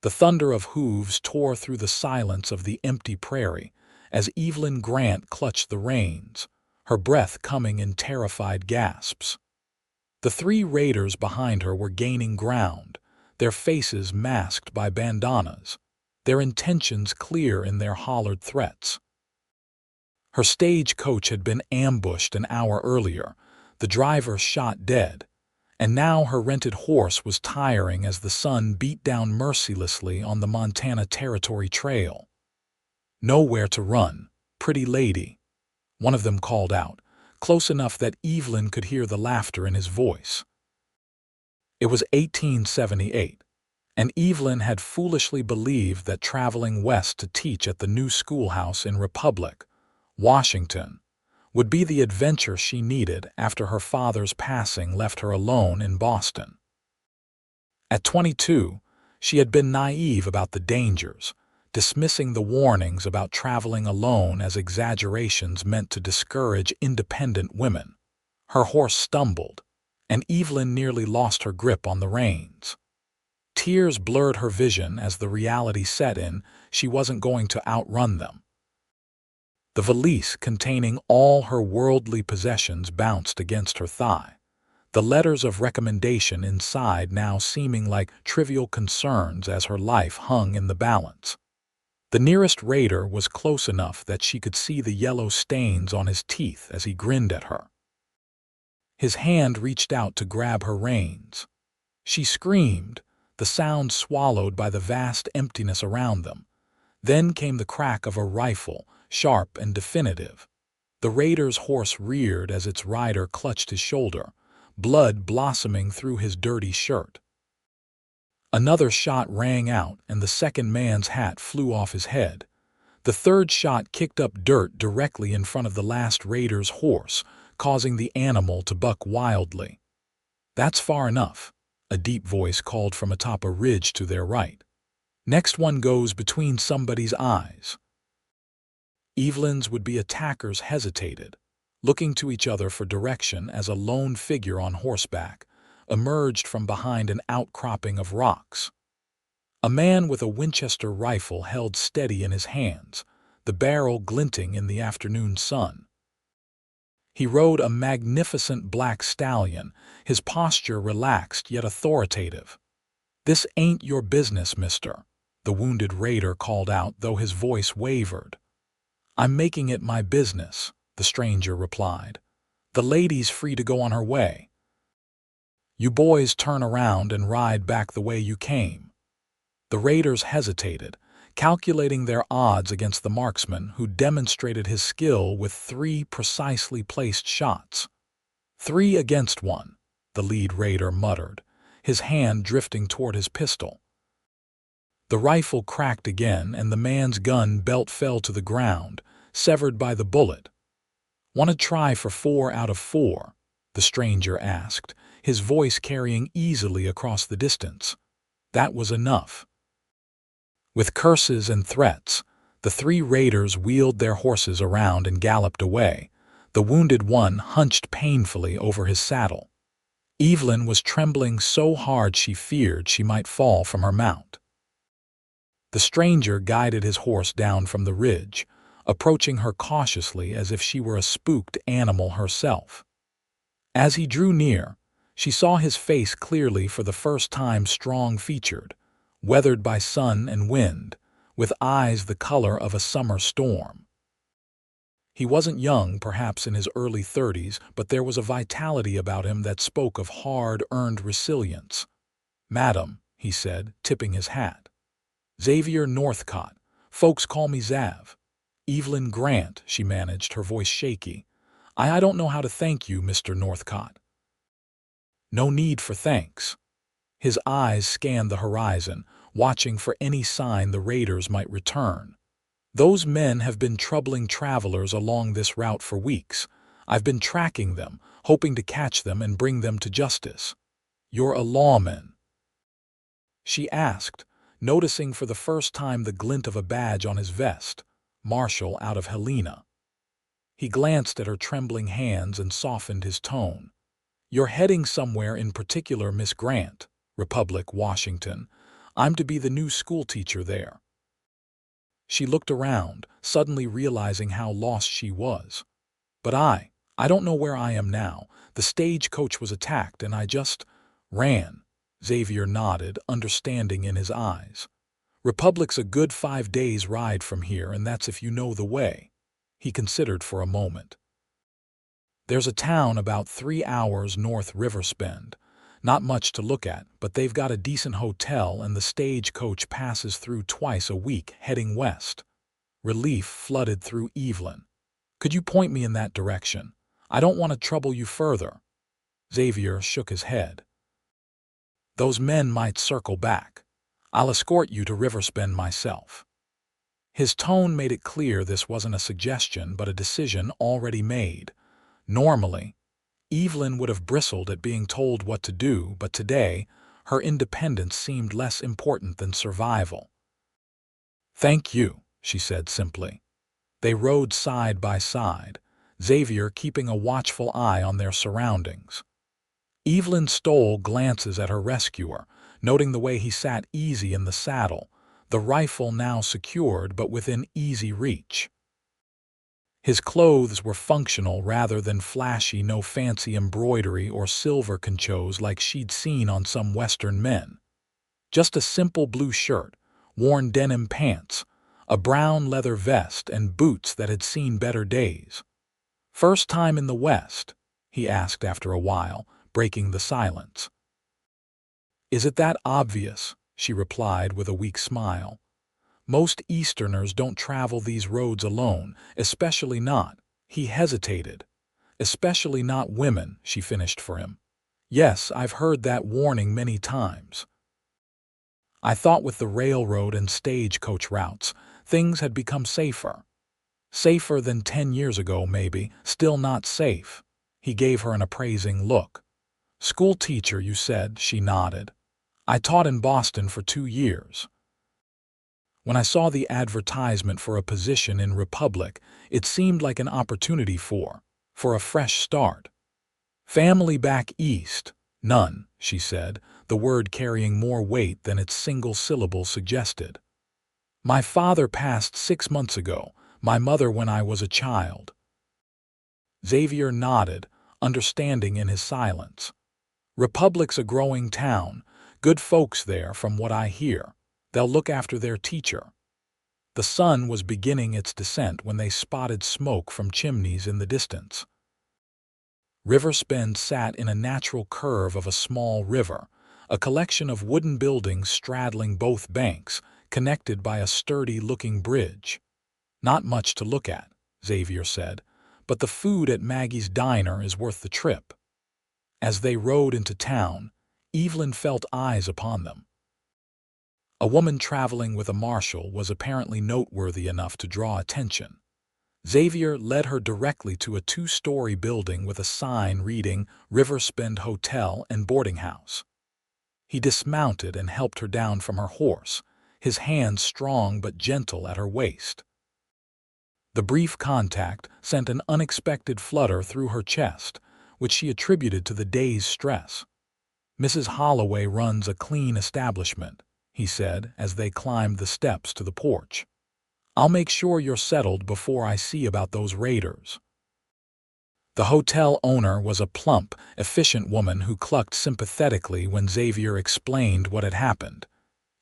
The thunder of hooves tore through the silence of the empty prairie as Evelyn Grant clutched the reins, her breath coming in terrified gasps. The three raiders behind her were gaining ground, their faces masked by bandanas, their intentions clear in their hollered threats. Her stagecoach had been ambushed an hour earlier, the driver shot dead, and now her rented horse was tiring as the sun beat down mercilessly on the Montana Territory Trail. "Nowhere to run, pretty lady," one of them called out, close enough that Evelyn could hear the laughter in his voice. It was 1878, and Evelyn had foolishly believed that traveling west to teach at the new schoolhouse in Republic, Washington, would be the adventure she needed after her father's passing left her alone in Boston. At 22, she had been naive about the dangers, dismissing the warnings about traveling alone as exaggerations meant to discourage independent women. Her horse stumbled, and Evelyn nearly lost her grip on the reins. Tears blurred her vision as the reality set in she wasn't going to outrun them. The valise containing all her worldly possessions bounced against her thigh, the letters of recommendation inside now seeming like trivial concerns as her life hung in the balance. The nearest raider was close enough that she could see the yellow stains on his teeth as he grinned at her. His hand reached out to grab her reins. She screamed, the sound swallowed by the vast emptiness around them. Then came the crack of a rifle, sharp and definitive. The raider's horse reared as its rider clutched his shoulder, blood blossoming through his dirty shirt. Another shot rang out, and the second man's hat flew off his head. The third shot kicked up dirt directly in front of the last raider's horse, causing the animal to buck wildly. "That's far enough," a deep voice called from atop a ridge to their right. "Next one goes between somebody's eyes." Evelyn's would-be attackers hesitated, looking to each other for direction as a lone figure on horseback emerged from behind an outcropping of rocks. A man with a Winchester rifle held steady in his hands, the barrel glinting in the afternoon sun. He rode a magnificent black stallion, his posture relaxed yet authoritative. "This ain't your business, mister," the wounded raider called out, though his voice wavered. "I'm making it my business," the stranger replied. "The lady's free to go on her way. You boys turn around and ride back the way you came." The raiders hesitated, calculating their odds against the marksman who demonstrated his skill with 3 precisely placed shots. 3 against 1, the lead raider muttered, his hand drifting toward his pistol. The rifle cracked again, and the man's gun belt fell to the ground, severed by the bullet. "Want to try for 4 out of 4?" the stranger asked, his voice carrying easily across the distance. That was enough. With curses and threats, the 3 raiders wheeled their horses around and galloped away, the wounded one hunched painfully over his saddle. Evelyn was trembling so hard she feared she might fall from her mount. The stranger guided his horse down from the ridge, approaching her cautiously as if she were a spooked animal herself. As he drew near, she saw his face clearly for the first time, strong-featured, weathered by sun and wind, with eyes the color of a summer storm. He wasn't young, perhaps in his early 30s, but there was a vitality about him that spoke of hard-earned resilience. "Madam," he said, tipping his hat. "Xavier Northcott. Folks call me Zav." "Evelyn Grant," she managed, her voice shaky. I don't know how to thank you, Mr. Northcott." "No need for thanks." His eyes scanned the horizon, watching for any sign the raiders might return. "Those men have been troubling travelers along this route for weeks. I've been tracking them, hoping to catch them and bring them to justice." "You're a lawman?" she asked, noticing for the first time the glint of a badge on his vest, Marshal out of Helena. He glanced at her trembling hands and softened his tone. "You're heading somewhere in particular, Miss Grant, Republic, Washington. I'm to be the new schoolteacher there. She looked around, suddenly realizing how lost she was. But I don't know where I am now. The stagecoach was attacked and I just ran. Xavier nodded, understanding in his eyes. Republic's a good 5 days' ride from here, and that's if you know the way. He considered for a moment. There's a town about 3 hours north Riverspend. Not much to look at, but they've got a decent hotel and the stagecoach passes through twice a week, heading west. Relief flooded through Evelyn. Could you point me in that direction? I don't want to trouble you further. Xavier shook his head. Those men might circle back. I'll escort you to Riverspend myself. His tone made it clear this wasn't a suggestion but a decision already made. Normally, Evelyn would have bristled at being told what to do, but today, her independence seemed less important than survival. Thank you, she said simply. They rode side by side, Xavier keeping a watchful eye on their surroundings. Evelyn stole glances at her rescuer, noting the way he sat easy in the saddle, the rifle now secured but within easy reach. His clothes were functional rather than flashy, no fancy embroidery or silver conchos like she'd seen on some Western men. Just a simple blue shirt, worn denim pants, a brown leather vest, and boots that had seen better days. First time in the West? He asked after a while, breaking the silence. Is it that obvious? She replied with a weak smile. Most Easterners don't travel these roads alone, especially not. He hesitated. Especially not women, she finished for him. Yes, I've heard that warning many times. I thought with the railroad and stagecoach routes, things had become safer. Safer than 10 years ago, maybe, still not safe. He gave her an appraising look. School teacher, you said, she nodded. I taught in Boston for 2 years. When I saw the advertisement for a position in Republic, it seemed like an opportunity for a fresh start. Family back east? None, she said, the word carrying more weight than its single syllable suggested. My father passed 6 months ago, my mother when I was a child. Xavier nodded, understanding in his silence. Republic's a growing town, good folks there from what I hear. They'll look after their teacher. The sun was beginning its descent when they spotted smoke from chimneys in the distance. Riverspend sat in a natural curve of a small river, a collection of wooden buildings straddling both banks, connected by a sturdy-looking bridge. Not much to look at, Xavier said, but the food at Maggie's diner is worth the trip. As they rode into town, Evelyn felt eyes upon them. A woman traveling with a marshal was apparently noteworthy enough to draw attention. Xavier led her directly to a 2-story building with a sign reading Riverspend Hotel and Boarding House. He dismounted and helped her down from her horse, his hands strong but gentle at her waist. The brief contact sent an unexpected flutter through her chest, which she attributed to the day's stress. Mrs. Holloway runs a clean establishment, he said as they climbed the steps to the porch. I'll make sure you're settled before I see about those raiders. The hotel owner was a plump, efficient woman who clucked sympathetically when Xavier explained what had happened.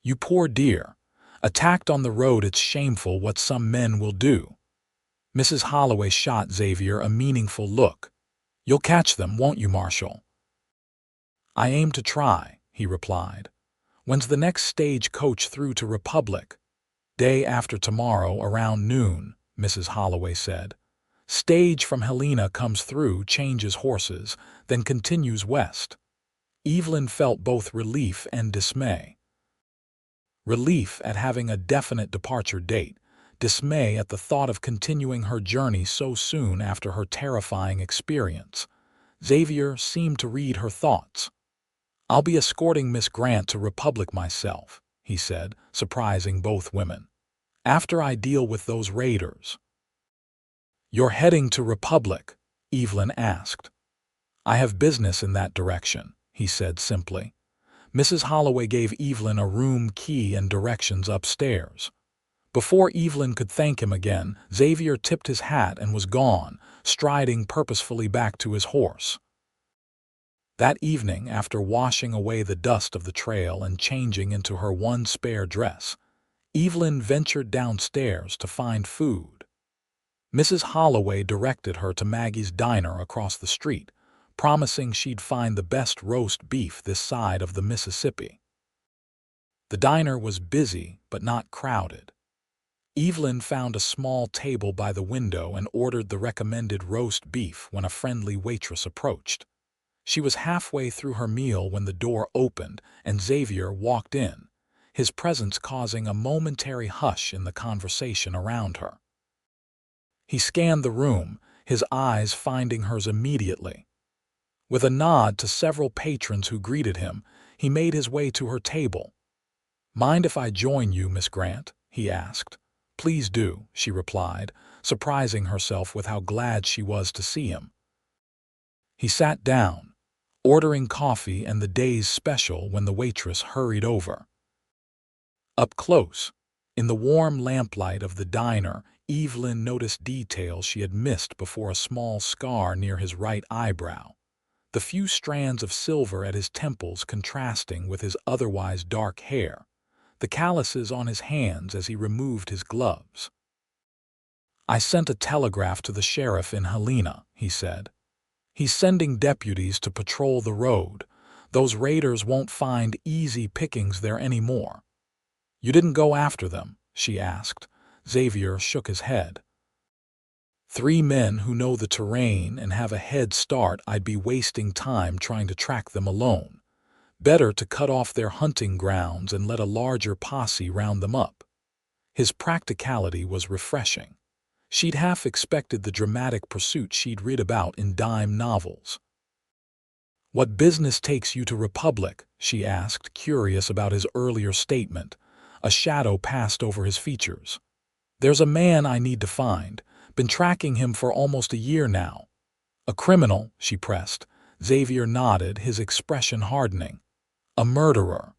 You poor dear. Attacked on the road, it's shameful what some men will do. Mrs. Holloway shot Xavier a meaningful look. You'll catch them, won't you, Marshal? I aim to try, he replied. When's the next stage coach through to Republic? Day after tomorrow around noon, Mrs. Holloway said. Stage from Helena comes through, changes horses, then continues west. Evelyn felt both relief and dismay. Relief at having a definite departure date, dismay at the thought of continuing her journey so soon after her terrifying experience. Xavier seemed to read her thoughts. I'll be escorting Miss Grant to Republic myself, he said, surprising both women. After I deal with those raiders. You're heading to Republic? Evelyn asked. I have business in that direction, he said simply. Mrs. Holloway gave Evelyn a room key and directions upstairs. Before Evelyn could thank him again, Xavier tipped his hat and was gone, striding purposefully back to his horse. That evening, after washing away the dust of the trail and changing into her one spare dress, Evelyn ventured downstairs to find food. Mrs. Holloway directed her to Maggie's diner across the street, promising she'd find the best roast beef this side of the Mississippi. The diner was busy but not crowded. Evelyn found a small table by the window and ordered the recommended roast beef when a friendly waitress approached. She was halfway through her meal when the door opened and Xavier walked in, his presence causing a momentary hush in the conversation around her. He scanned the room, his eyes finding hers immediately. With a nod to several patrons who greeted him, he made his way to her table. "Mind if I join you, Miss Grant?" he asked. "Please do," she replied, surprising herself with how glad she was to see him. He sat down, ordering coffee and the day's special when the waitress hurried over. Up close, in the warm lamplight of the diner, Evelyn noticed details she had missed before: a small scar near his right eyebrow, the few strands of silver at his temples contrasting with his otherwise dark hair, the calluses on his hands as he removed his gloves. "I sent a telegraph to the sheriff in Helena," he said. "He's sending deputies to patrol the road. Those raiders won't find easy pickings there anymore." "You didn't go after them?" she asked. Xavier shook his head. "3 men who know the terrain and have a head start. I'd be wasting time trying to track them alone. Better to cut off their hunting grounds and let a larger posse round them up." His practicality was refreshing. She'd half expected the dramatic pursuit she'd read about in dime novels. "What business takes you to Republic?" she asked, curious about his earlier statement. A shadow passed over his features. "There's a man I need to find. Been tracking him for almost a year now." "A criminal?" she pressed. Xavier nodded, his expression hardening. "A murderer.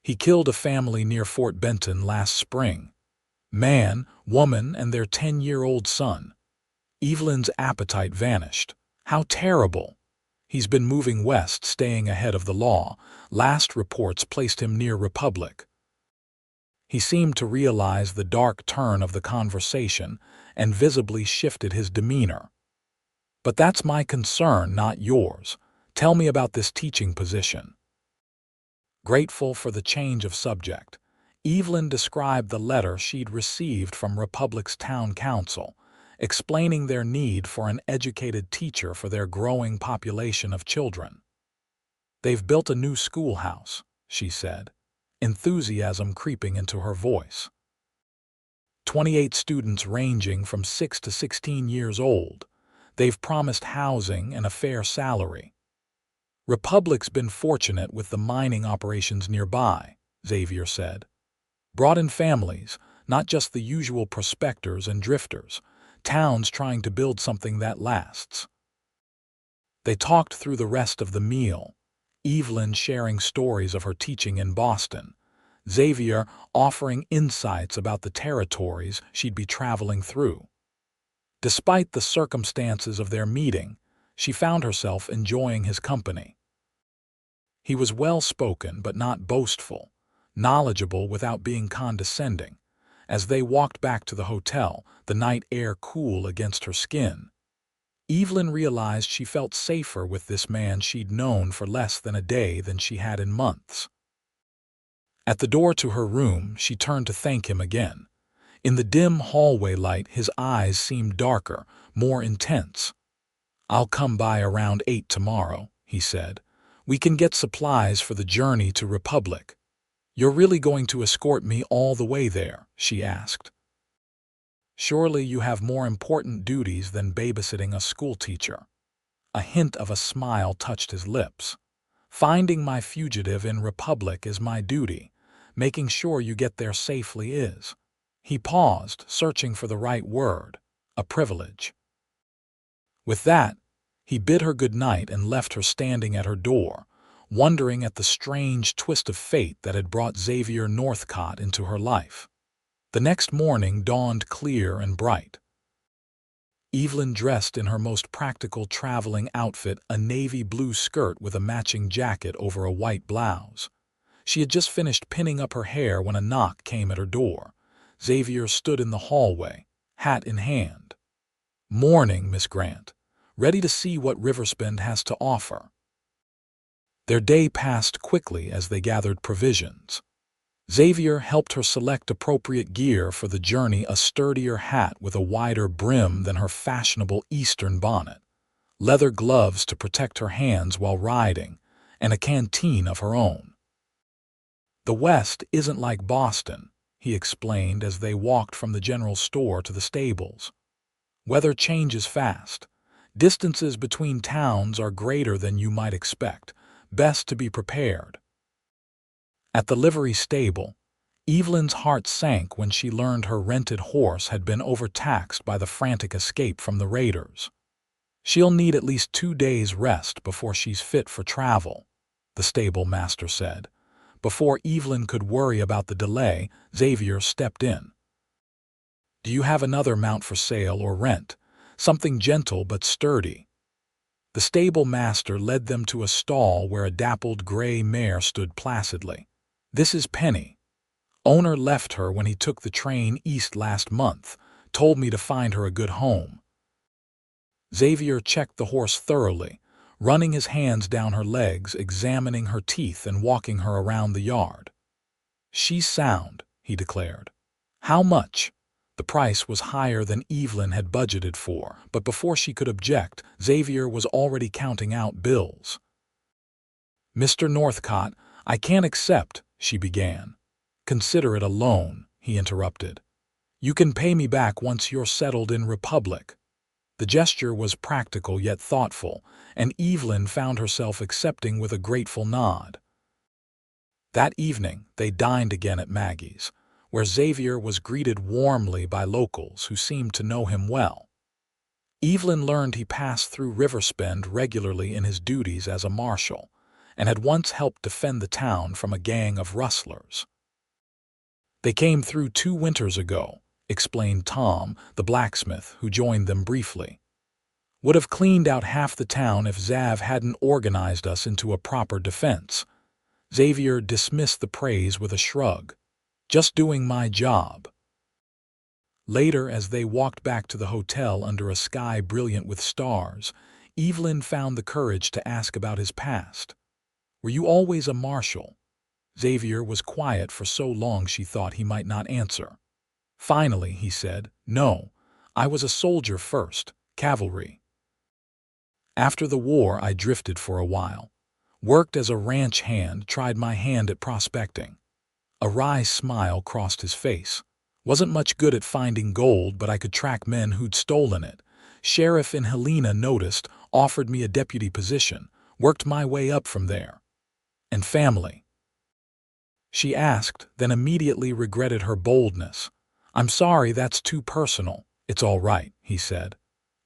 He killed a family near Fort Benton last spring. Man, woman, and their 10-year-old son." Evelyn's appetite vanished. "How terrible!" "He's been moving west, staying ahead of the law. Last reports placed him near Republic." He seemed to realize the dark turn of the conversation and visibly shifted his demeanor. "But that's my concern, not yours. Tell me about this teaching position." Grateful for the change of subject, Evelyn described the letter she'd received from Republic's town council, explaining their need for an educated teacher for their growing population of children. "They've built a new schoolhouse," she said, enthusiasm creeping into her voice. 28 students ranging from 6 to 16 years old. They've promised housing and a fair salary. Republic's been fortunate with the mining operations nearby," Xavier said. "Brought in families, not just the usual prospectors and drifters. Towns trying to build something that lasts." They talked through the rest of the meal, Evelyn sharing stories of her teaching in Boston, Xavier offering insights about the territories she'd be traveling through. Despite the circumstances of their meeting, she found herself enjoying his company. He was well-spoken but not boastful, knowledgeable without being condescending. As they walked back to the hotel, the night air cool against her skin, Evelyn realized she felt safer with this man she'd known for less than a day than she had in months. At the door to her room, she turned to thank him again. In the dim hallway light, his eyes seemed darker, more intense. "I'll come by around 8 tomorrow," he said. "We can get supplies for the journey to Republic." "You're really going to escort me all the way there?" she asked. "Surely you have more important duties than babysitting a schoolteacher." A hint of a smile touched his lips. "Finding my fugitive in Republic is my duty. Making sure you get there safely is." He paused, searching for the right word. "A privilege." With that, he bid her good night and left her standing at her door, wondering at the strange twist of fate that had brought Xavier Northcott into her life. The next morning dawned clear and bright. Evelyn dressed in her most practical traveling outfit, a navy blue skirt with a matching jacket over a white blouse. She had just finished pinning up her hair when a knock came at her door. Xavier stood in the hallway, hat in hand. "Morning, Miss Grant. Ready to see what Riverspend has to offer." Their day passed quickly as they gathered provisions. Xavier helped her select appropriate gear for the journey, a sturdier hat with a wider brim than her fashionable Eastern bonnet, leather gloves to protect her hands while riding, and a canteen of her own. "The West isn't like Boston," he explained as they walked from the general store to the stables. "Weather changes fast. Distances between towns are greater than you might expect. Best to be prepared." At the livery stable, Evelyn's heart sank when she learned her rented horse had been overtaxed by the frantic escape from the raiders. "She'll need at least 2 days' rest before she's fit for travel," the stable master said. Before Evelyn could worry about the delay, Xavier stepped in. "Do you have another mount for sale or rent? Something gentle but sturdy." The stable master led them to a stall where a dappled gray mare stood placidly. "This is Penny. Owner left her when he took the train east last month. Told me to find her a good home." Xavier checked the horse thoroughly, running his hands down her legs, examining her teeth and walking her around the yard. "She's sound," he declared. "How much?" The price was higher than Evelyn had budgeted for, but before she could object, Xavier was already counting out bills. "Mr. Northcott, I can't accept," she began. "Consider it a loan," he interrupted. "You can pay me back once you're settled in Republic." The gesture was practical yet thoughtful, and Evelyn found herself accepting with a grateful nod. That evening, they dined again at Maggie's, where Xavier was greeted warmly by locals who seemed to know him well. Evelyn learned he passed through Riverspend regularly in his duties as a marshal, and had once helped defend the town from a gang of rustlers. "They came through 2 winters ago," explained Tom, the blacksmith, who joined them briefly. "Would have cleaned out half the town if Xav hadn't organized us into a proper defense." Xavier dismissed the praise with a shrug. "Just doing my job." Later, as they walked back to the hotel under a sky brilliant with stars, Evelyn found the courage to ask about his past. "Were you always a marshal?" Xavier was quiet for so long she thought he might not answer. Finally, he said, "No, I was a soldier first, cavalry. After the war, I drifted for a while. Worked as a ranch hand, tried my hand at prospecting." A wry smile crossed his face. "Wasn't much good at finding gold, but I could track men who'd stolen it. Sheriff in Helena noticed, offered me a deputy position. Worked my way up from there." "And family?" she asked, then immediately regretted her boldness. "I'm sorry, that's too personal." "It's all right," he said.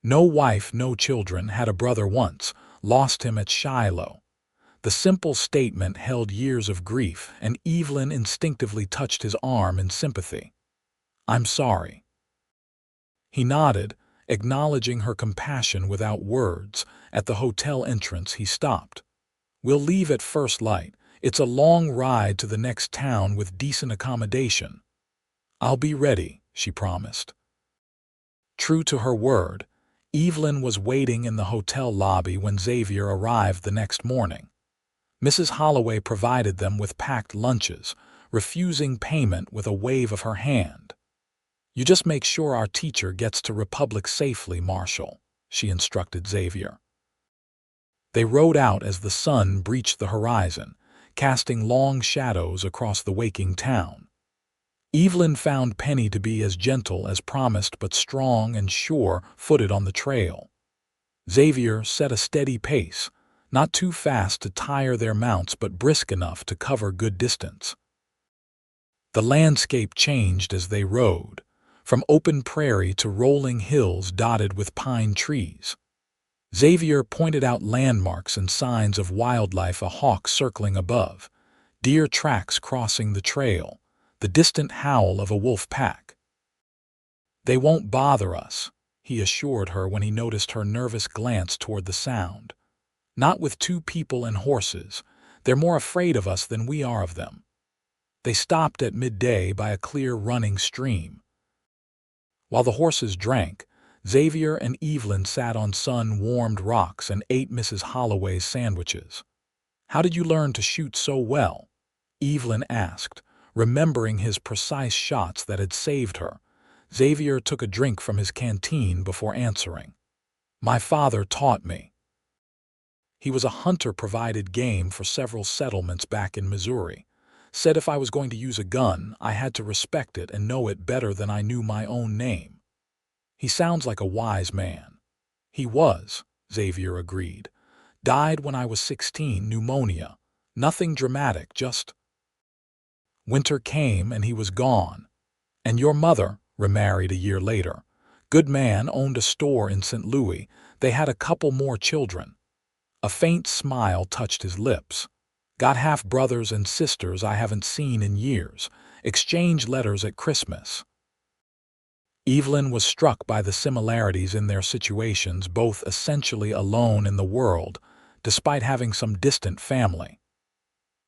"No wife, no children, had a brother once, lost him at Shiloh." The simple statement held years of grief, and Evelyn instinctively touched his arm in sympathy. "I'm sorry." He nodded, acknowledging her compassion without words. At the hotel entrance, he stopped. "We'll leave at first light. It's a long ride to the next town with decent accommodation." "I'll be ready," she promised. True to her word, Evelyn was waiting in the hotel lobby when Xavier arrived the next morning. Mrs. Holloway provided them with packed lunches, refusing payment with a wave of her hand. "You just make sure our teacher gets to Republic safely, Marshal," she instructed Xavier. They rode out as the sun breached the horizon, casting long shadows across the waking town. Evelyn found Penny to be as gentle as promised, but strong and sure-footed on the trail. Xavier set a steady pace, not too fast to tire their mounts but brisk enough to cover good distance. The landscape changed as they rode, from open prairie to rolling hills dotted with pine trees. Xavier pointed out landmarks and signs of wildlife, a hawk circling above, deer tracks crossing the trail, the distant howl of a wolf pack. "They won't bother us," he assured her when he noticed her nervous glance toward the sound. "Not with 2 people and horses. They're more afraid of us than we are of them." They stopped at midday by a clear running stream. While the horses drank, Xavier and Evelyn sat on sun-warmed rocks and ate Mrs. Holloway's sandwiches. "How did you learn to shoot so well?" Evelyn asked, remembering his precise shots that had saved her. Xavier took a drink from his canteen before answering. "My father taught me." He was a hunter, provided game for several settlements back in Missouri. Said if I was going to use a gun, I had to respect it and know it better than I knew my own name. "He sounds like a wise man." "He was," Xavier agreed. "Died when I was 16, pneumonia. Nothing dramatic, just—" Winter came and he was gone. "And your mother remarried a year later. Good man, owned a store in St. Louis. They had a couple more children." A faint smile touched his lips. "Got half-brothers and sisters I haven't seen in years. Exchanged letters at Christmas." Evelyn was struck by the similarities in their situations, both essentially alone in the world, despite having some distant family.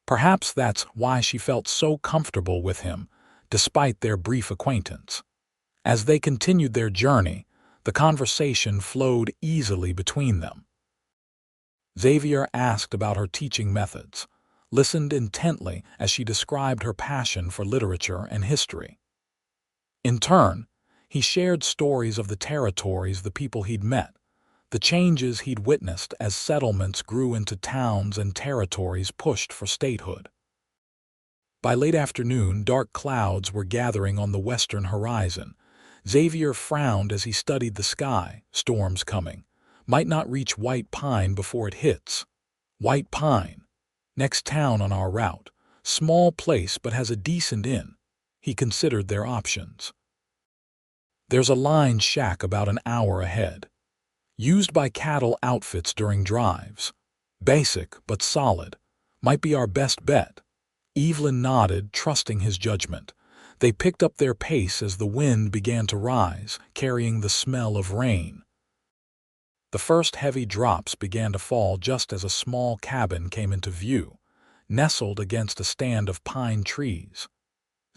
Perhaps that's why she felt so comfortable with him, despite their brief acquaintance. As they continued their journey, the conversation flowed easily between them. Xavier asked about her teaching methods, listened intently as she described her passion for literature and history. In turn, he shared stories of the territories, the people he'd met, the changes he'd witnessed as settlements grew into towns and territories pushed for statehood. By late afternoon, dark clouds were gathering on the western horizon. Xavier frowned as he studied the sky. Storms coming. Might not reach White Pine before it hits. White Pine. Next town on our route. Small place but has a decent inn. He considered their options. There's a line shack about an hour ahead. Used by cattle outfits during drives. Basic but solid. Might be our best bet. Evelyn nodded, trusting his judgment. They picked up their pace as the wind began to rise, carrying the smell of rain. The first heavy drops began to fall just as a small cabin came into view, nestled against a stand of pine trees.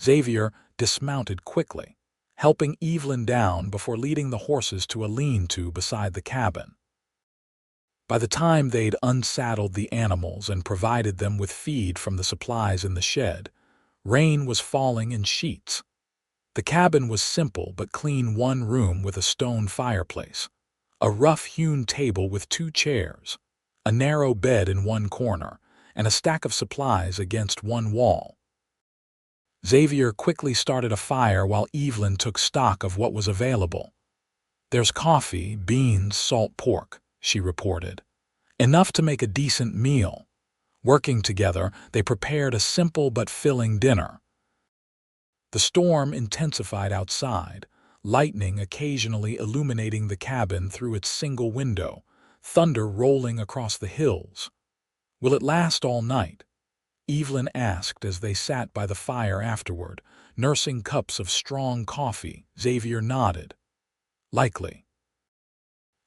Xavier dismounted quickly, helping Evelyn down before leading the horses to a lean-to beside the cabin. By the time they'd unsaddled the animals and provided them with feed from the supplies in the shed, rain was falling in sheets. The cabin was simple but clean, one room with a stone fireplace, a rough-hewn table with 2 chairs, a narrow bed in one corner, and a stack of supplies against one wall. Xavier quickly started a fire while Evelyn took stock of what was available. "There's coffee, beans, salt pork," she reported. "Enough to make a decent meal." Working together, they prepared a simple but filling dinner. The storm intensified outside, lightning occasionally illuminating the cabin through its single window, thunder rolling across the hills. "Will it last all night?" Evelyn asked as they sat by the fire afterward, nursing cups of strong coffee. Xavier nodded. "Likely.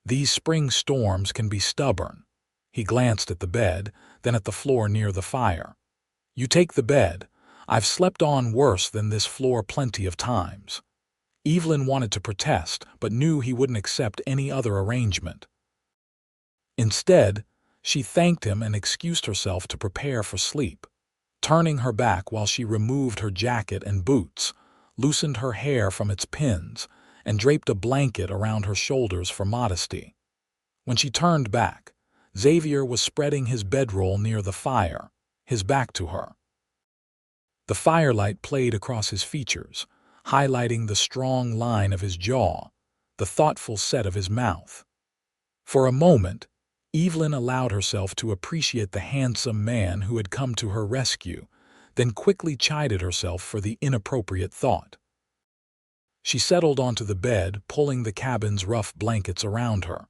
These spring storms can be stubborn." He glanced at the bed, then at the floor near the fire. "You take the bed. I've slept on worse than this floor plenty of times." Evelyn wanted to protest, but knew he wouldn't accept any other arrangement. Instead, she thanked him and excused herself to prepare for sleep, turning her back while she removed her jacket and boots, loosened her hair from its pins, and draped a blanket around her shoulders for modesty. When she turned back, Xavier was spreading his bedroll near the fire, his back to her. The firelight played across his features, highlighting the strong line of his jaw, the thoughtful set of his mouth. For a moment, Evelyn allowed herself to appreciate the handsome man who had come to her rescue, then quickly chided herself for the inappropriate thought. She settled onto the bed, pulling the cabin's rough blankets around her.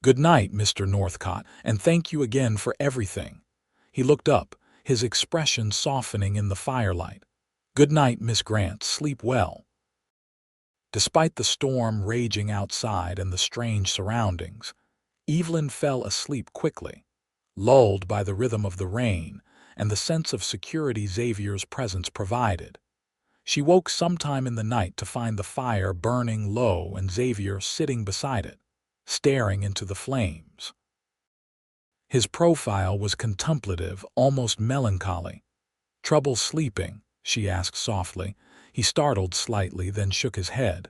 "Good night, Mr. Northcott, and thank you again for everything." He looked up, his expression softening in the firelight. "Good night, Miss Grant. Sleep well." Despite the storm raging outside and the strange surroundings, Evelyn fell asleep quickly, lulled by the rhythm of the rain and the sense of security Xavier's presence provided. She woke sometime in the night to find the fire burning low and Xavier sitting beside it, staring into the flames. His profile was contemplative, almost melancholy. "Trouble sleeping?" she asked softly. He startled slightly, then shook his head.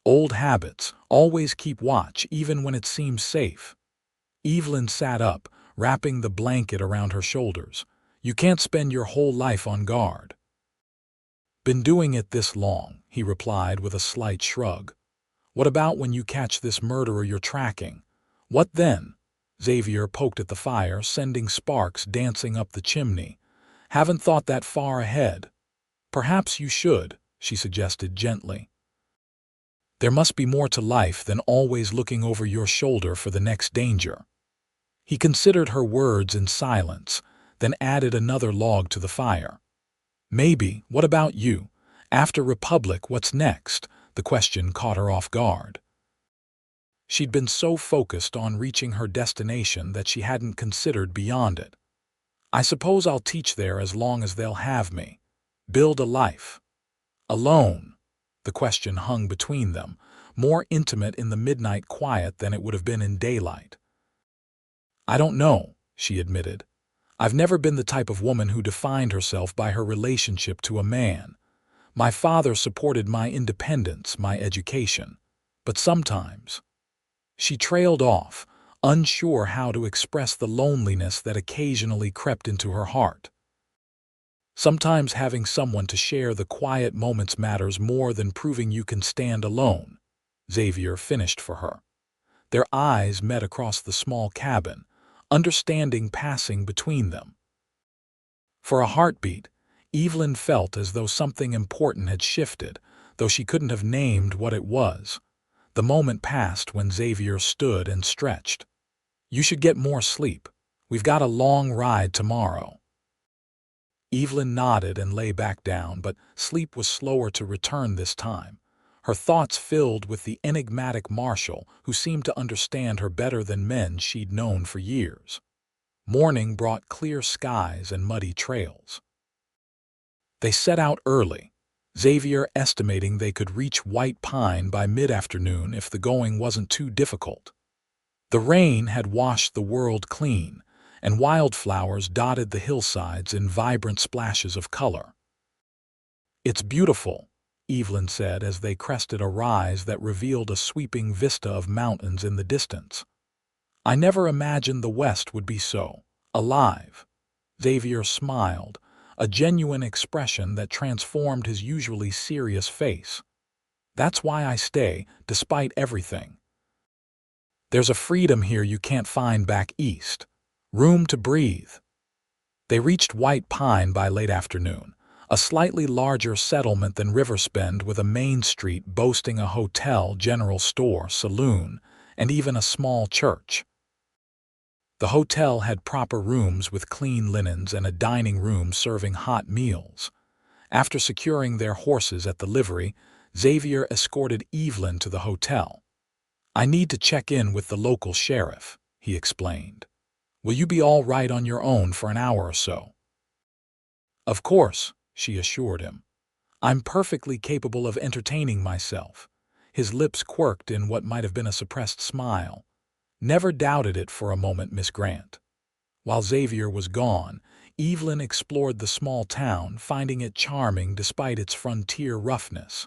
"Old habits. Always keep watch, even when it seems safe." Evelyn sat up, wrapping the blanket around her shoulders. "You can't spend your whole life on guard." "Been doing it this long," he replied with a slight shrug. "What about when you catch this murderer you're tracking? What then?" Xavier poked at the fire, sending sparks dancing up the chimney. "Haven't thought that far ahead." "Perhaps you should," she suggested gently. "There must be more to life than always looking over your shoulder for the next danger." He considered her words in silence, then added another log to the fire. "Maybe. What about you? After Republic, what's next?" The question caught her off guard. She'd been so focused on reaching her destination that she hadn't considered beyond it. "I suppose I'll teach there as long as they'll have me. Build a life." "Alone?" The question hung between them, more intimate in the midnight quiet than it would have been in daylight. "I don't know," she admitted. "I've never been the type of woman who defined herself by her relationship to a man. My father supported my independence, my education. But sometimes—" She trailed off, unsure how to express the loneliness that occasionally crept into her heart. "Sometimes having someone to share the quiet moments matters more than proving you can stand alone," Xavier finished for her. Their eyes met across the small cabin, understanding passing between them. For a heartbeat, Evelyn felt as though something important had shifted, though she couldn't have named what it was. The moment passed when Xavier stood and stretched. "You should get more sleep. We've got a long ride tomorrow." Evelyn nodded and lay back down, but sleep was slower to return this time. Her thoughts filled with the enigmatic Marshal, who seemed to understand her better than men she'd known for years. Morning brought clear skies and muddy trails. They set out early, Xavier estimating they could reach White Pine by mid-afternoon if the going wasn't too difficult. The rain had washed the world clean, and wildflowers dotted the hillsides in vibrant splashes of color. "It's beautiful," Evelyn said as they crested a rise that revealed a sweeping vista of mountains in the distance. "I never imagined the West would be so alive." Xavier smiled, a genuine expression that transformed his usually serious face. "That's why I stay, despite everything. There's a freedom here you can't find back east. Room to breathe." They reached White Pine by late afternoon, a slightly larger settlement than Riversbend with a main street boasting a hotel, general store, saloon, and even a small church. The hotel had proper rooms with clean linens and a dining room serving hot meals. After securing their horses at the livery, Xavier escorted Evelyn to the hotel. "I need to check in with the local sheriff," he explained. "Will you be all right on your own for an hour or so?" "Of course," she assured him. "I'm perfectly capable of entertaining myself." His lips quirked in what might have been a suppressed smile. "Never doubted it for a moment, Miss Grant." While Xavier was gone, Evelyn explored the small town, finding it charming despite its frontier roughness.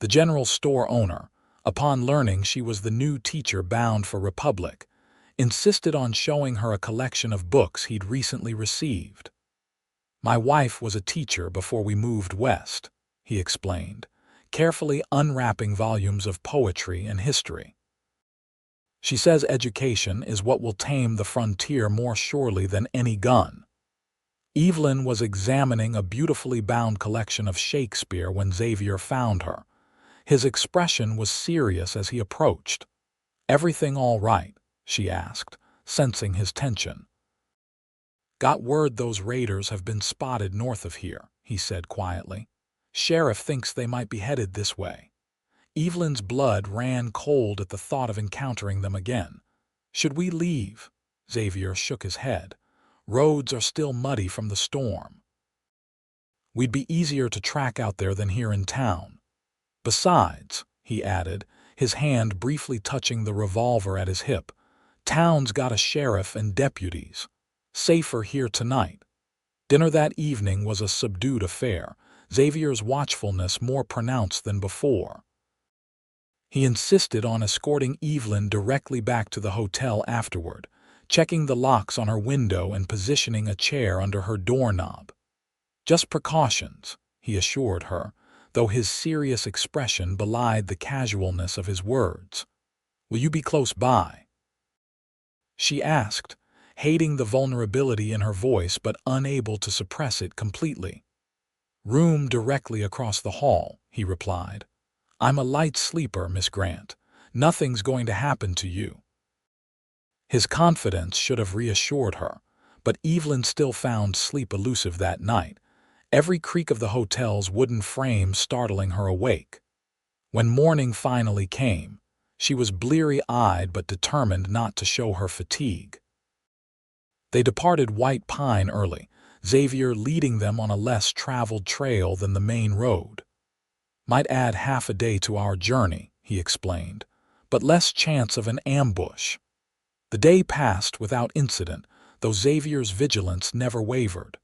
The general store owner, upon learning she was the new teacher bound for Republic, insisted on showing her a collection of books he'd recently received. "My wife was a teacher before we moved west," he explained, carefully unwrapping volumes of poetry and history. "She says education is what will tame the frontier more surely than any gun." Evelyn was examining a beautifully bound collection of Shakespeare when Xavier found her. His expression was serious as he approached. "Everything all right?" she asked, sensing his tension. "Got word those raiders have been spotted north of here," he said quietly. "Sheriff thinks they might be headed this way." Evelyn's blood ran cold at the thought of encountering them again. "Should we leave?" Xavier shook his head. "Roads are still muddy from the storm. We'd be easier to track out there than here in town. Besides," he added, his hand briefly touching the revolver at his hip, "town's got a sheriff and deputies. Safer here tonight." Dinner that evening was a subdued affair, Xavier's watchfulness more pronounced than before. He insisted on escorting Evelyn directly back to the hotel afterward, checking the locks on her window and positioning a chair under her doorknob. "Just precautions," he assured her, though his serious expression belied the casualness of his words. "Will you be close by?" she asked, hating the vulnerability in her voice but unable to suppress it completely. "Room directly across the hall," he replied. "I'm a light sleeper, Miss Grant. Nothing's going to happen to you." His confidence should have reassured her, but Evelyn still found sleep elusive that night, every creak of the hotel's wooden frame startling her awake. When morning finally came, she was bleary-eyed but determined not to show her fatigue. They departed White Pine early, Xavier leading them on a less traveled trail than the main road. "Might add half a day to our journey," he explained, "but less chance of an ambush." The day passed without incident, though Xavier's vigilance never wavered.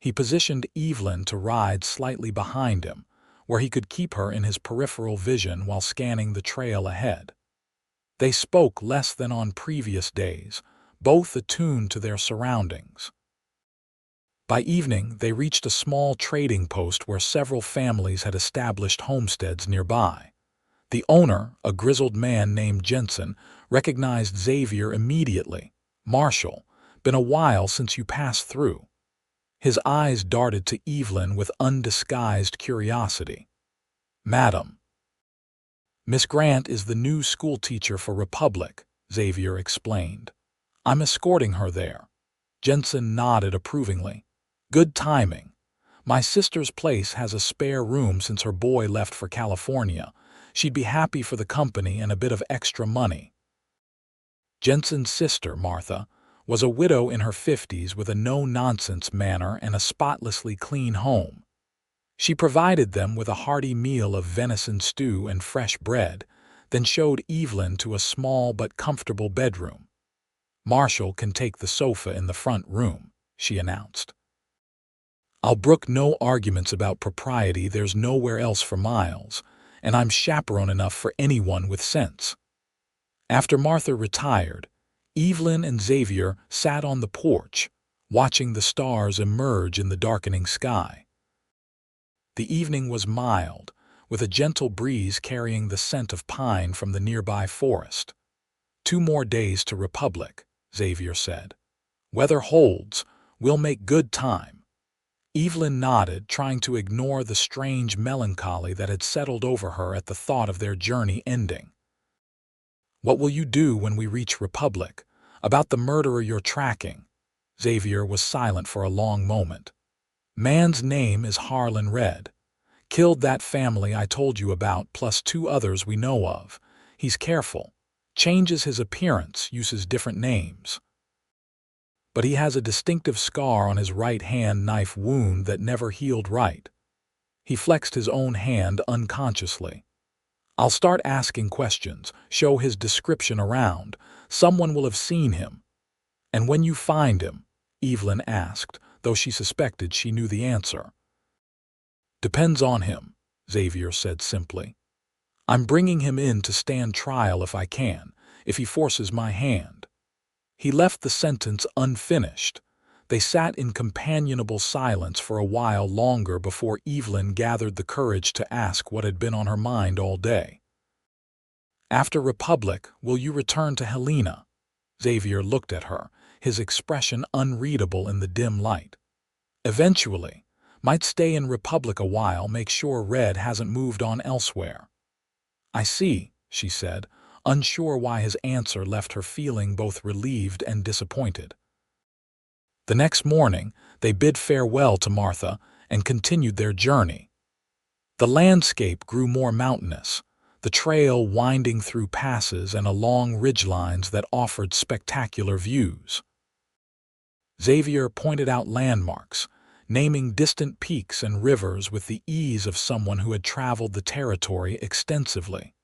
He positioned Evelyn to ride slightly behind him, where he could keep her in his peripheral vision while scanning the trail ahead. They spoke less than on previous days, both attuned to their surroundings. By evening, they reached a small trading post where several families had established homesteads nearby. The owner, a grizzled man named Jensen, recognized Xavier immediately. "Marshal, been a while since you passed through." His eyes darted to Evelyn with undisguised curiosity. "Madam, Miss Grant is the new schoolteacher for Republic," Xavier explained. "I'm escorting her there." Jensen nodded approvingly. "Good timing. My sister's place has a spare room since her boy left for California. She'd be happy for the company and a bit of extra money." Jensen's sister, Martha, was a widow in her 50s with a no-nonsense manner and a spotlessly clean home. She provided them with a hearty meal of venison stew and fresh bread, then showed Evelyn to a small but comfortable bedroom. "Marshal can take the sofa in the front room," she announced. "I'll brook no arguments about propriety. There's nowhere else for miles, and I'm chaperone enough for anyone with sense." After Martha retired, Evelyn and Xavier sat on the porch, watching the stars emerge in the darkening sky. The evening was mild, with a gentle breeze carrying the scent of pine from the nearby forest. "2 more days to Republic," Xavier said. "Weather holds, we'll make good time." Evelyn nodded, trying to ignore the strange melancholy that had settled over her at the thought of their journey ending. "What will you do when we reach Republic? About the murderer you're tracking?" Xavier was silent for a long moment. "Man's name is Harlan Red. Killed that family I told you about, plus 2 others we know of. He's careful. Changes his appearance, uses different names. But he has a distinctive scar on his right-hand knife wound that never healed right." He flexed his own hand unconsciously. "I'll start asking questions, show his description around. Someone will have seen him." "And when you find him?" Evelyn asked, though she suspected she knew the answer. "Depends on him," Xavier said simply. "I'm bringing him in to stand trial if I can, if he forces my hand." He left the sentence unfinished. They sat in companionable silence for a while longer before Evelyn gathered the courage to ask what had been on her mind all day. "After Republic, will you return to Helena?" Xavier looked at her, his expression unreadable in the dim light. "Eventually. Might stay in Republic a while, make sure Red hasn't moved on elsewhere." "I see," she said, unsure why his answer left her feeling both relieved and disappointed. The next morning, they bid farewell to Martha and continued their journey. The landscape grew more mountainous, the trail winding through passes and along ridgelines that offered spectacular views. Xavier pointed out landmarks, naming distant peaks and rivers with the ease of someone who had traveled the territory extensively.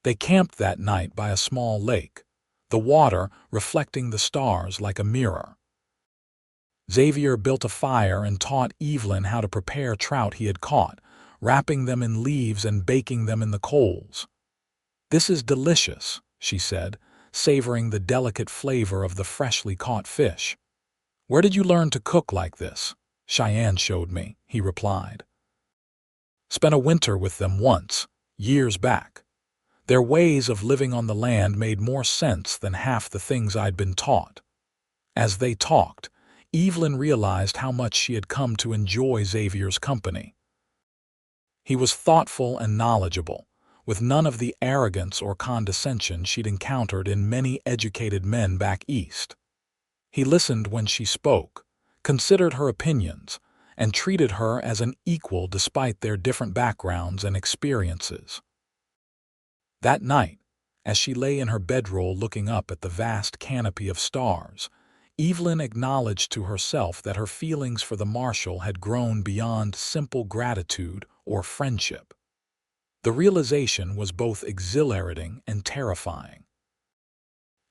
They camped that night by a small lake, the water reflecting the stars like a mirror. Xavier built a fire and taught Evelyn how to prepare trout he had caught, wrapping them in leaves and baking them in the coals. "This is delicious," she said, savoring the delicate flavor of the freshly caught fish. "Where did you learn to cook like this?" "Cheyenne showed me," he replied. "Spent a winter with them once, years back. Their ways of living on the land made more sense than half the things I'd been taught." As they talked, Evelyn realized how much she had come to enjoy Xavier's company. He was thoughtful and knowledgeable, with none of the arrogance or condescension she'd encountered in many educated men back east. He listened when she spoke, considered her opinions, and treated her as an equal despite their different backgrounds and experiences. That night, as she lay in her bedroll looking up at the vast canopy of stars, Evelyn acknowledged to herself that her feelings for the Marshal had grown beyond simple gratitude or friendship. The realization was both exhilarating and terrifying.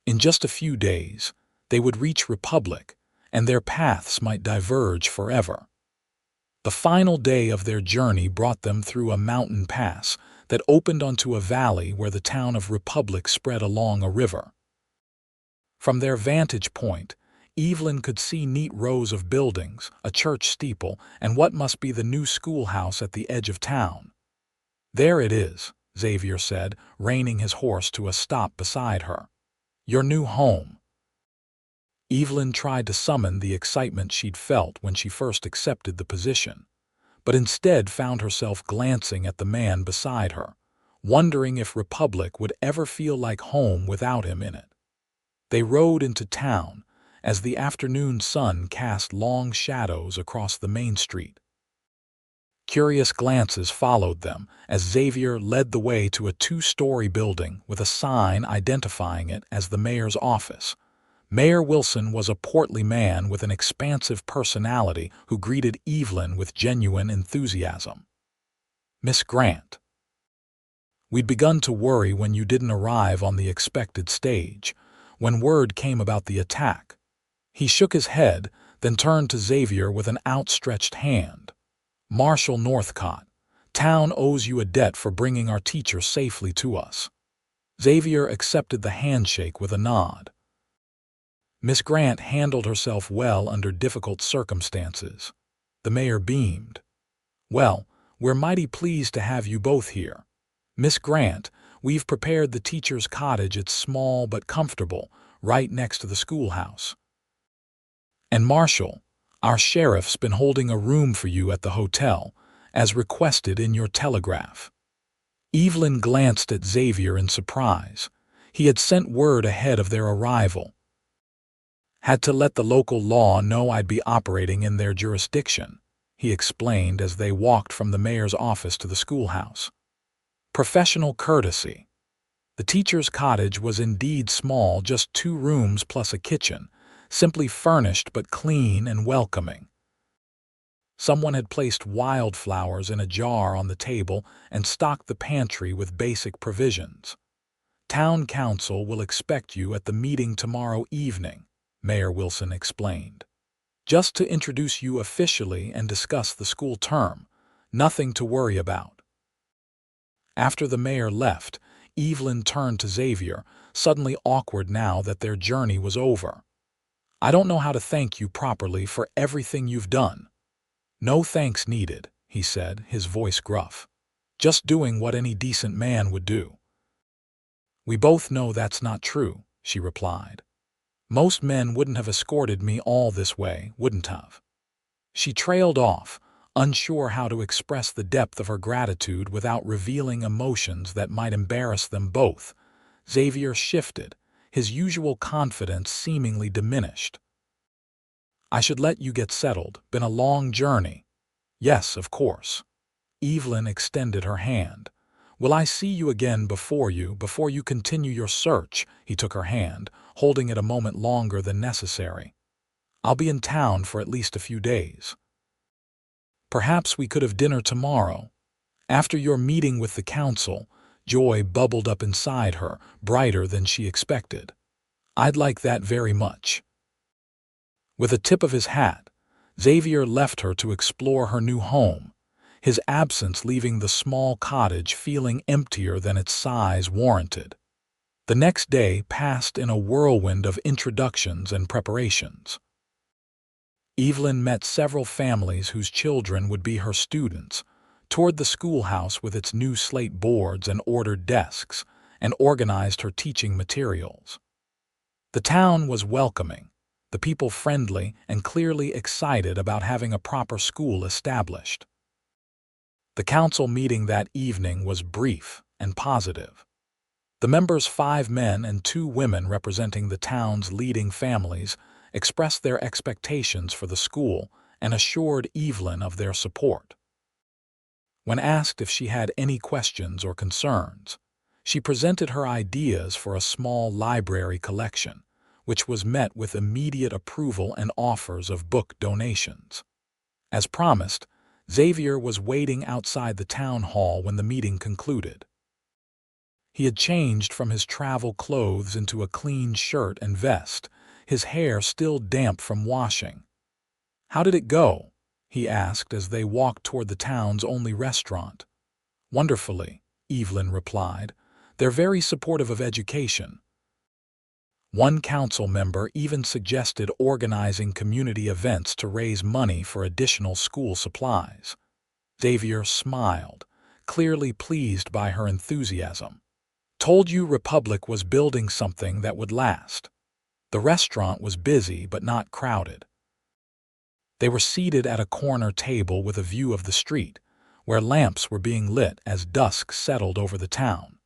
In just a few days, they would reach Republic, and their paths might diverge forever. The final day of their journey brought them through a mountain pass that opened onto a valley where the town of Republic spread along a river. From their vantage point, Evelyn could see neat rows of buildings, a church steeple, and what must be the new schoolhouse at the edge of town. "There it is," Xavier said, reining his horse to a stop beside her. "Your new home." Evelyn tried to summon the excitement she'd felt when she first accepted the position, but instead found herself glancing at the man beside her, wondering if Republic would ever feel like home without him in it. They rode into town as the afternoon sun cast long shadows across the main street. Curious glances followed them as Xavier led the way to a two-story building with a sign identifying it as the mayor's office. Mayor Wilson was a portly man with an expansive personality who greeted Evelyn with genuine enthusiasm. "Miss Grant, we'd begun to worry when you didn't arrive on the expected stage, when word came about the attack." He shook his head, then turned to Xavier with an outstretched hand. "Marshal Northcott, town owes you a debt for bringing our teacher safely to us." Xavier accepted the handshake with a nod. "Miss Grant handled herself well under difficult circumstances." The mayor beamed. "Well, we're mighty pleased to have you both here. Miss Grant, we've prepared the teacher's cottage. It's small but comfortable, right next to the schoolhouse. And Marshal, our sheriff's been holding a room for you at the hotel, as requested in your telegraph." Evelyn glanced at Xavier in surprise. He had sent word ahead of their arrival. "Had to let the local law know I'd be operating in their jurisdiction," he explained as they walked from the mayor's office to the schoolhouse. "Professional courtesy." The teacher's cottage was indeed small, just 2 rooms plus a kitchen, simply furnished but clean and welcoming. Someone had placed wildflowers in a jar on the table and stocked the pantry with basic provisions. "Town council will expect you at the meeting tomorrow evening," Mayor Wilson explained. "Just to introduce you officially and discuss the school term. Nothing to worry about." After the mayor left, Evelyn turned to Xavier, suddenly awkward now that their journey was over. "I don't know how to thank you properly for everything you've done." "No thanks needed," he said, his voice gruff. "Just doing what any decent man would do." "We both know that's not true," she replied. "Most men wouldn't have escorted me all this way, wouldn't have." She trailed off, unsure how to express the depth of her gratitude without revealing emotions that might embarrass them both. Xavier shifted, his usual confidence seemingly diminished. "I should let you get settled. Been a long journey." "Yes, of course." Evelyn extended her hand. "Will I see you again before you continue your search?" He took her hand, holding it a moment longer than necessary. "I'll be in town for at least a few days. Perhaps we could have dinner tomorrow." After your meeting with the council, joy bubbled up inside her, brighter than she expected. "I'd like that very much." With a tip of his hat, Xavier left her to explore her new home, his absence leaving the small cottage feeling emptier than its size warranted. The next day passed in a whirlwind of introductions and preparations. Evelyn met several families whose children would be her students, toured the schoolhouse with its new slate boards and ordered desks, and organized her teaching materials. The town was welcoming, the people friendly and clearly excited about having a proper school established. The council meeting that evening was brief and positive. The members, 5 men and 2 women representing the town's leading families, expressed their expectations for the school and assured Evelyn of their support. When asked if she had any questions or concerns, she presented her ideas for a small library collection, which was met with immediate approval and offers of book donations. As promised, Xavier was waiting outside the town hall when the meeting concluded. He had changed from his travel clothes into a clean shirt and vest, his hair still damp from washing. "How did it go?" he asked as they walked toward the town's only restaurant. "Wonderfully," Evelyn replied. "They're very supportive of education." One council member even suggested organizing community events to raise money for additional school supplies. Xavier smiled, clearly pleased by her enthusiasm. "Told you Republic was building something that would last." The restaurant was busy but not crowded. They were seated at a corner table with a view of the street, where lamps were being lit as dusk settled over the town.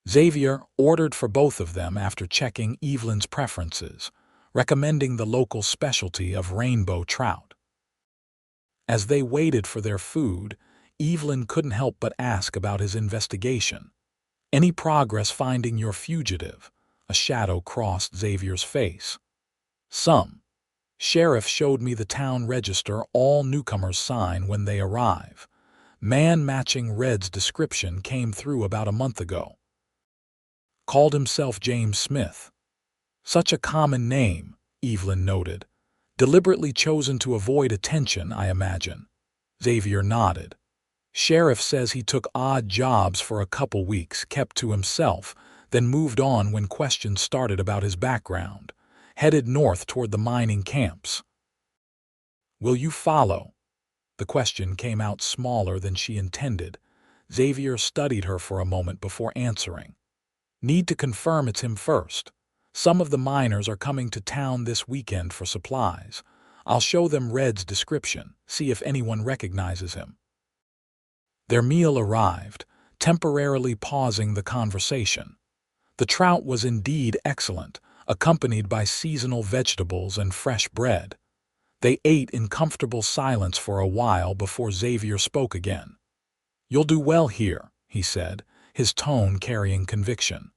Xavier ordered for both of them after checking Evelyn's preferences, recommending the local specialty of rainbow trout. As they waited for their food, Evelyn couldn't help but ask about his investigation. "Any progress finding your fugitive?" A shadow crossed Xavier's face. "Some. Sheriff showed me the town register all newcomers sign when they arrive. Man matching Red's description came through about a month ago. Called himself James Smith." "Such a common name," Evelyn noted. "Deliberately chosen to avoid attention, I imagine." Xavier nodded. "Sheriff says he took odd jobs for a couple weeks, kept to himself, then moved on when questions started about his background. Headed north toward the mining camps." "Will you follow?" The question came out smaller than she intended. Xavier studied her for a moment before answering. "Need to confirm it's him first. Some of the miners are coming to town this weekend for supplies. I'll show them Red's description, see if anyone recognizes him." Their meal arrived, temporarily pausing the conversation. The trout was indeed excellent, accompanied by seasonal vegetables and fresh bread. They ate in comfortable silence for a while before Xavier spoke again. "You'll do well here," he said, his tone carrying conviction.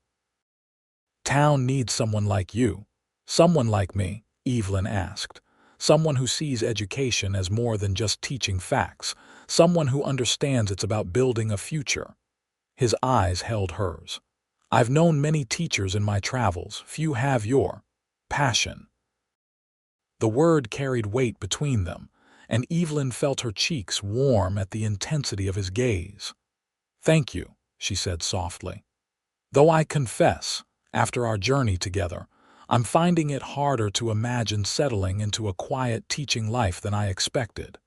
"Town needs someone like you." "Someone like me?" Evelyn asked. "Someone who sees education as more than just teaching facts, someone who understands it's about building a future." His eyes held hers. "I've known many teachers in my travels, few have your passion." The word carried weight between them, and Evelyn felt her cheeks warm at the intensity of his gaze. "Thank you," she said softly. "Though I confess, after our journey together, I'm finding it harder to imagine settling into a quiet teaching life than I expected."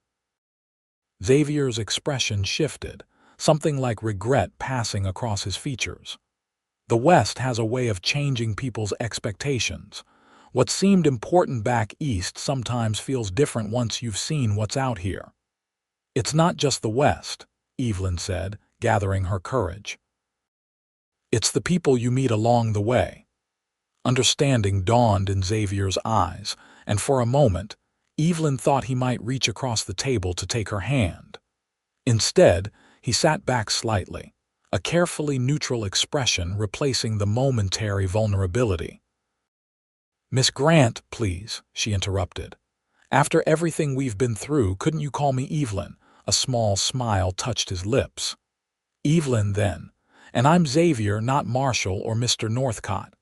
Xavier's expression shifted, something like regret passing across his features. The West has a way of changing people's expectations. What seemed important back east sometimes feels different once you've seen what's out here. "It's not just the West," Evelyn said, gathering her courage. It's the people you meet along the way. Understanding dawned in Xavier's eyes, and for a moment, Evelyn thought he might reach across the table to take her hand. Instead, he sat back slightly, a carefully neutral expression replacing the momentary vulnerability. "Miss Grant, please," she interrupted. "After everything we've been through, couldn't you call me Evelyn?" A small smile touched his lips. "Evelyn, then. And I'm Xavier, not Marshal or Mr. Northcott."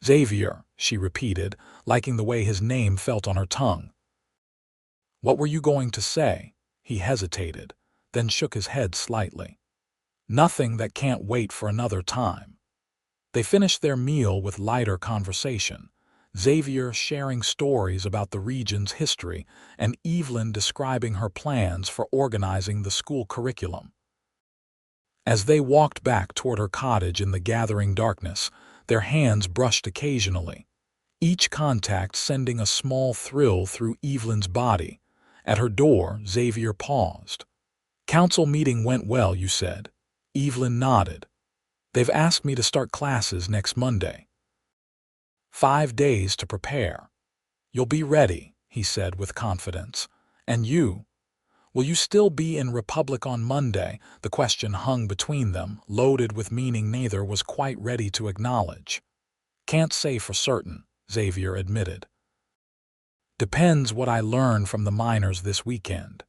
"Xavier," she repeated, liking the way his name felt on her tongue. "What were you going to say?" He hesitated, then shook his head slightly. "Nothing that can't wait for another time." They finished their meal with lighter conversation, Xavier sharing stories about the region's history and Evelyn describing her plans for organizing the school curriculum. As they walked back toward her cottage in the gathering darkness, their hands brushed occasionally, each contact sending a small thrill through Evelyn's body. At her door, Xavier paused. "Council meeting went well, you said." Evelyn nodded. "They've asked me to start classes next Monday. 5 days to prepare." "You'll be ready," he said with confidence. "And you? Will you still be in Republic on Monday?" The question hung between them, loaded with meaning neither was quite ready to acknowledge. "Can't say for certain," Xavier admitted. "Depends what I learn from the miners this weekend."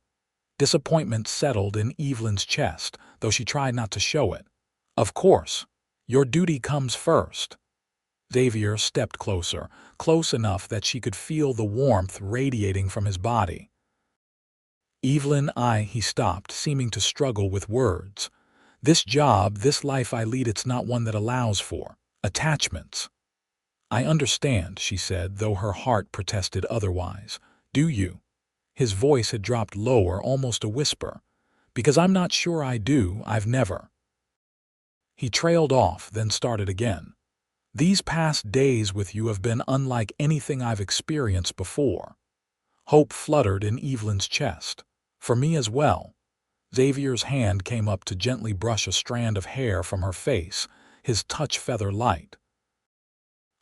Disappointment settled in Evelyn's chest, though she tried not to show it. "Of course. Your duty comes first." Xavier stepped closer, close enough that she could feel the warmth radiating from his body. "Evelyn, he stopped, seeming to struggle with words. "This job, this life I lead, it's not one that allows for attachments." "I understand," she said, though her heart protested otherwise. "Do you?" His voice had dropped lower, almost a whisper. "Because I'm not sure I do, I've never." He trailed off, then started again. "These past days with you have been unlike anything I've experienced before." Hope fluttered in Evelyn's chest. "For me as well." Xavier's hand came up to gently brush a strand of hair from her face, his touch feather light.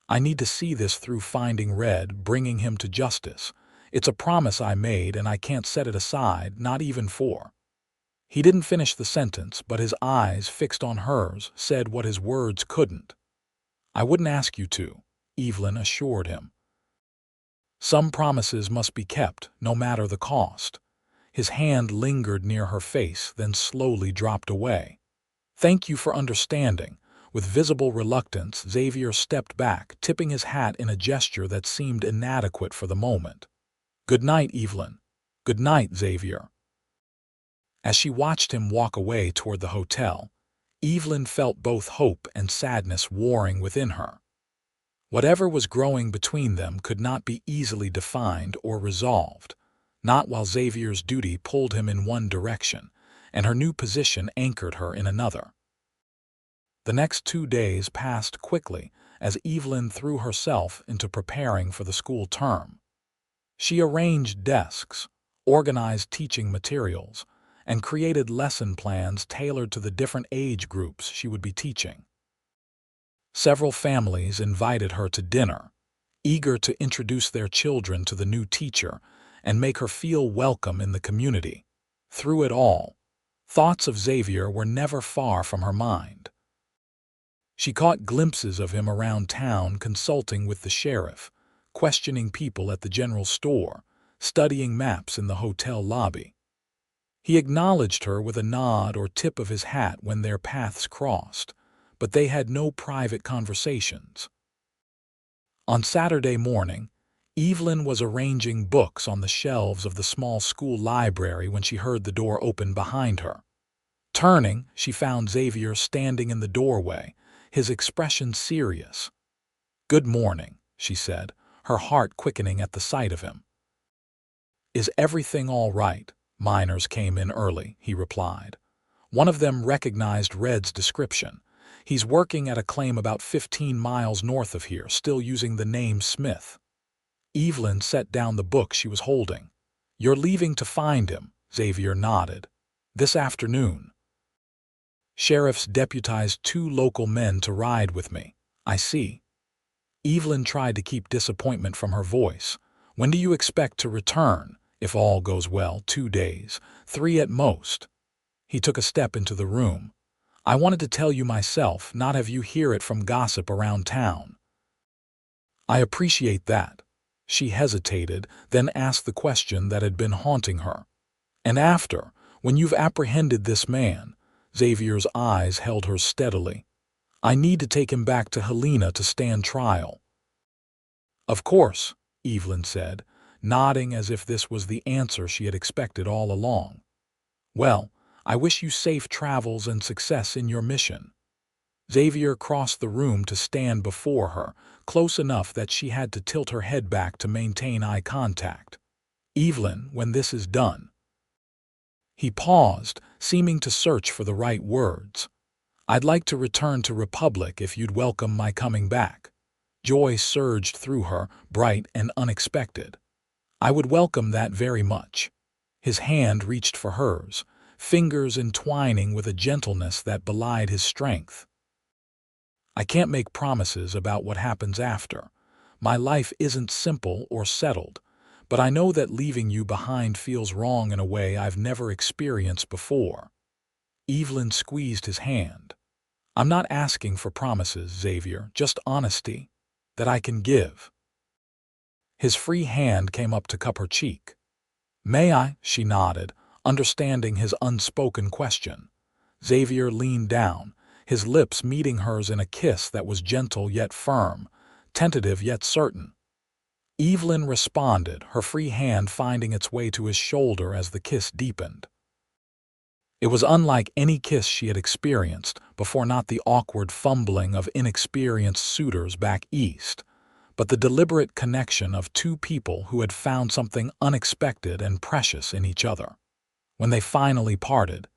"I need to see this through, finding Red, bringing him to justice. It's a promise I made, and I can't set it aside, not even for—" He didn't finish the sentence, but his eyes, fixed on hers, said what his words couldn't. "I wouldn't ask you to," Evelyn assured him. "Some promises must be kept, no matter the cost." His hand lingered near her face, then slowly dropped away. "Thank you for understanding." With visible reluctance, Xavier stepped back, tipping his hat in a gesture that seemed inadequate for the moment. "Good night, Evelyn." "Good night, Xavier." As she watched him walk away toward the hotel, Evelyn felt both hope and sadness warring within her. Whatever was growing between them could not be easily defined or resolved, not while Xavier's duty pulled him in one direction, and her new position anchored her in another. The next 2 days passed quickly as Evelyn threw herself into preparing for the school term. She arranged desks, organized teaching materials, and created lesson plans tailored to the different age groups she would be teaching. Several families invited her to dinner, eager to introduce their children to the new teacher and make her feel welcome in the community. Through it all, thoughts of Xavier were never far from her mind. She caught glimpses of him around town, consulting with the sheriff, questioning people at the general store, studying maps in the hotel lobby. He acknowledged her with a nod or tip of his hat when their paths crossed, but they had no private conversations. On Saturday morning, Evelyn was arranging books on the shelves of the small school library when she heard the door open behind her. Turning, she found Xavier standing in the doorway, his expression serious. "Good morning," she said, her heart quickening at the sight of him. "Is everything all right?" "Miners came in early," he replied. One of them recognized Red's description. "He's working at a claim about 15 miles north of here, still using the name Smith." Evelyn set down the book she was holding. "You're leaving to find him," Xavier nodded. "This afternoon." Sheriff's deputized 2 local men to ride with me. I see. Evelyn tried to keep disappointment from her voice. When do you expect to return? If all goes well, 2 days, 3 at most. He took a step into the room. I wanted to tell you myself, not have you hear it from gossip around town. I appreciate that. She hesitated, then asked the question that had been haunting her. And after, when you've apprehended this man, Xavier's eyes held her steadily. I need to take him back to Helena to stand trial. Of course, Evelyn said, nodding as if this was the answer she had expected all along. Well, I wish you safe travels and success in your mission. Xavier crossed the room to stand before her, close enough that she had to tilt her head back to maintain eye contact. Evelyn, when this is done. He paused, seeming to search for the right words. I'd like to return to Republic if you'd welcome my coming back. Joy surged through her, bright and unexpected. I would welcome that very much. His hand reached for hers, fingers entwining with a gentleness that belied his strength. I can't make promises about what happens after. My life isn't simple or settled, but I know that leaving you behind feels wrong in a way I've never experienced before. Evelyn squeezed his hand. I'm not asking for promises, Xavier, just honesty that I can give. His free hand came up to cup her cheek. May I? She nodded, understanding his unspoken question. Xavier leaned down, his lips meeting hers in a kiss that was gentle yet firm, tentative yet certain. Evelyn responded, her free hand finding its way to his shoulder as the kiss deepened. It was unlike any kiss she had experienced before, not the awkward fumbling of inexperienced suitors back east, but the deliberate connection of 2 people who had found something unexpected and precious in each other. When they finally parted,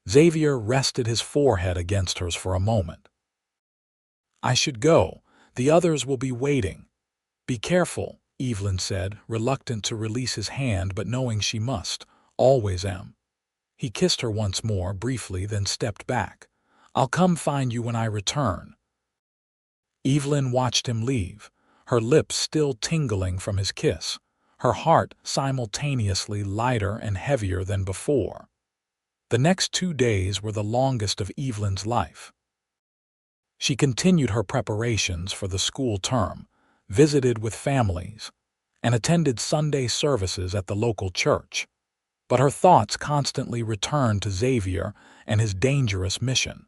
Xavier rested his forehead against hers for a moment. I should go. The others will be waiting. Be careful, Evelyn said, reluctant to release his hand but knowing she must. Always am. He kissed her once more, briefly, then stepped back. I'll come find you when I return. Evelyn watched him leave, her lips still tingling from his kiss, her heart simultaneously lighter and heavier than before. The next 2 days were the longest of Evelyn's life. She continued her preparations for the school term, visited with families, and attended Sunday services at the local church. But her thoughts constantly returned to Xavier and his dangerous mission.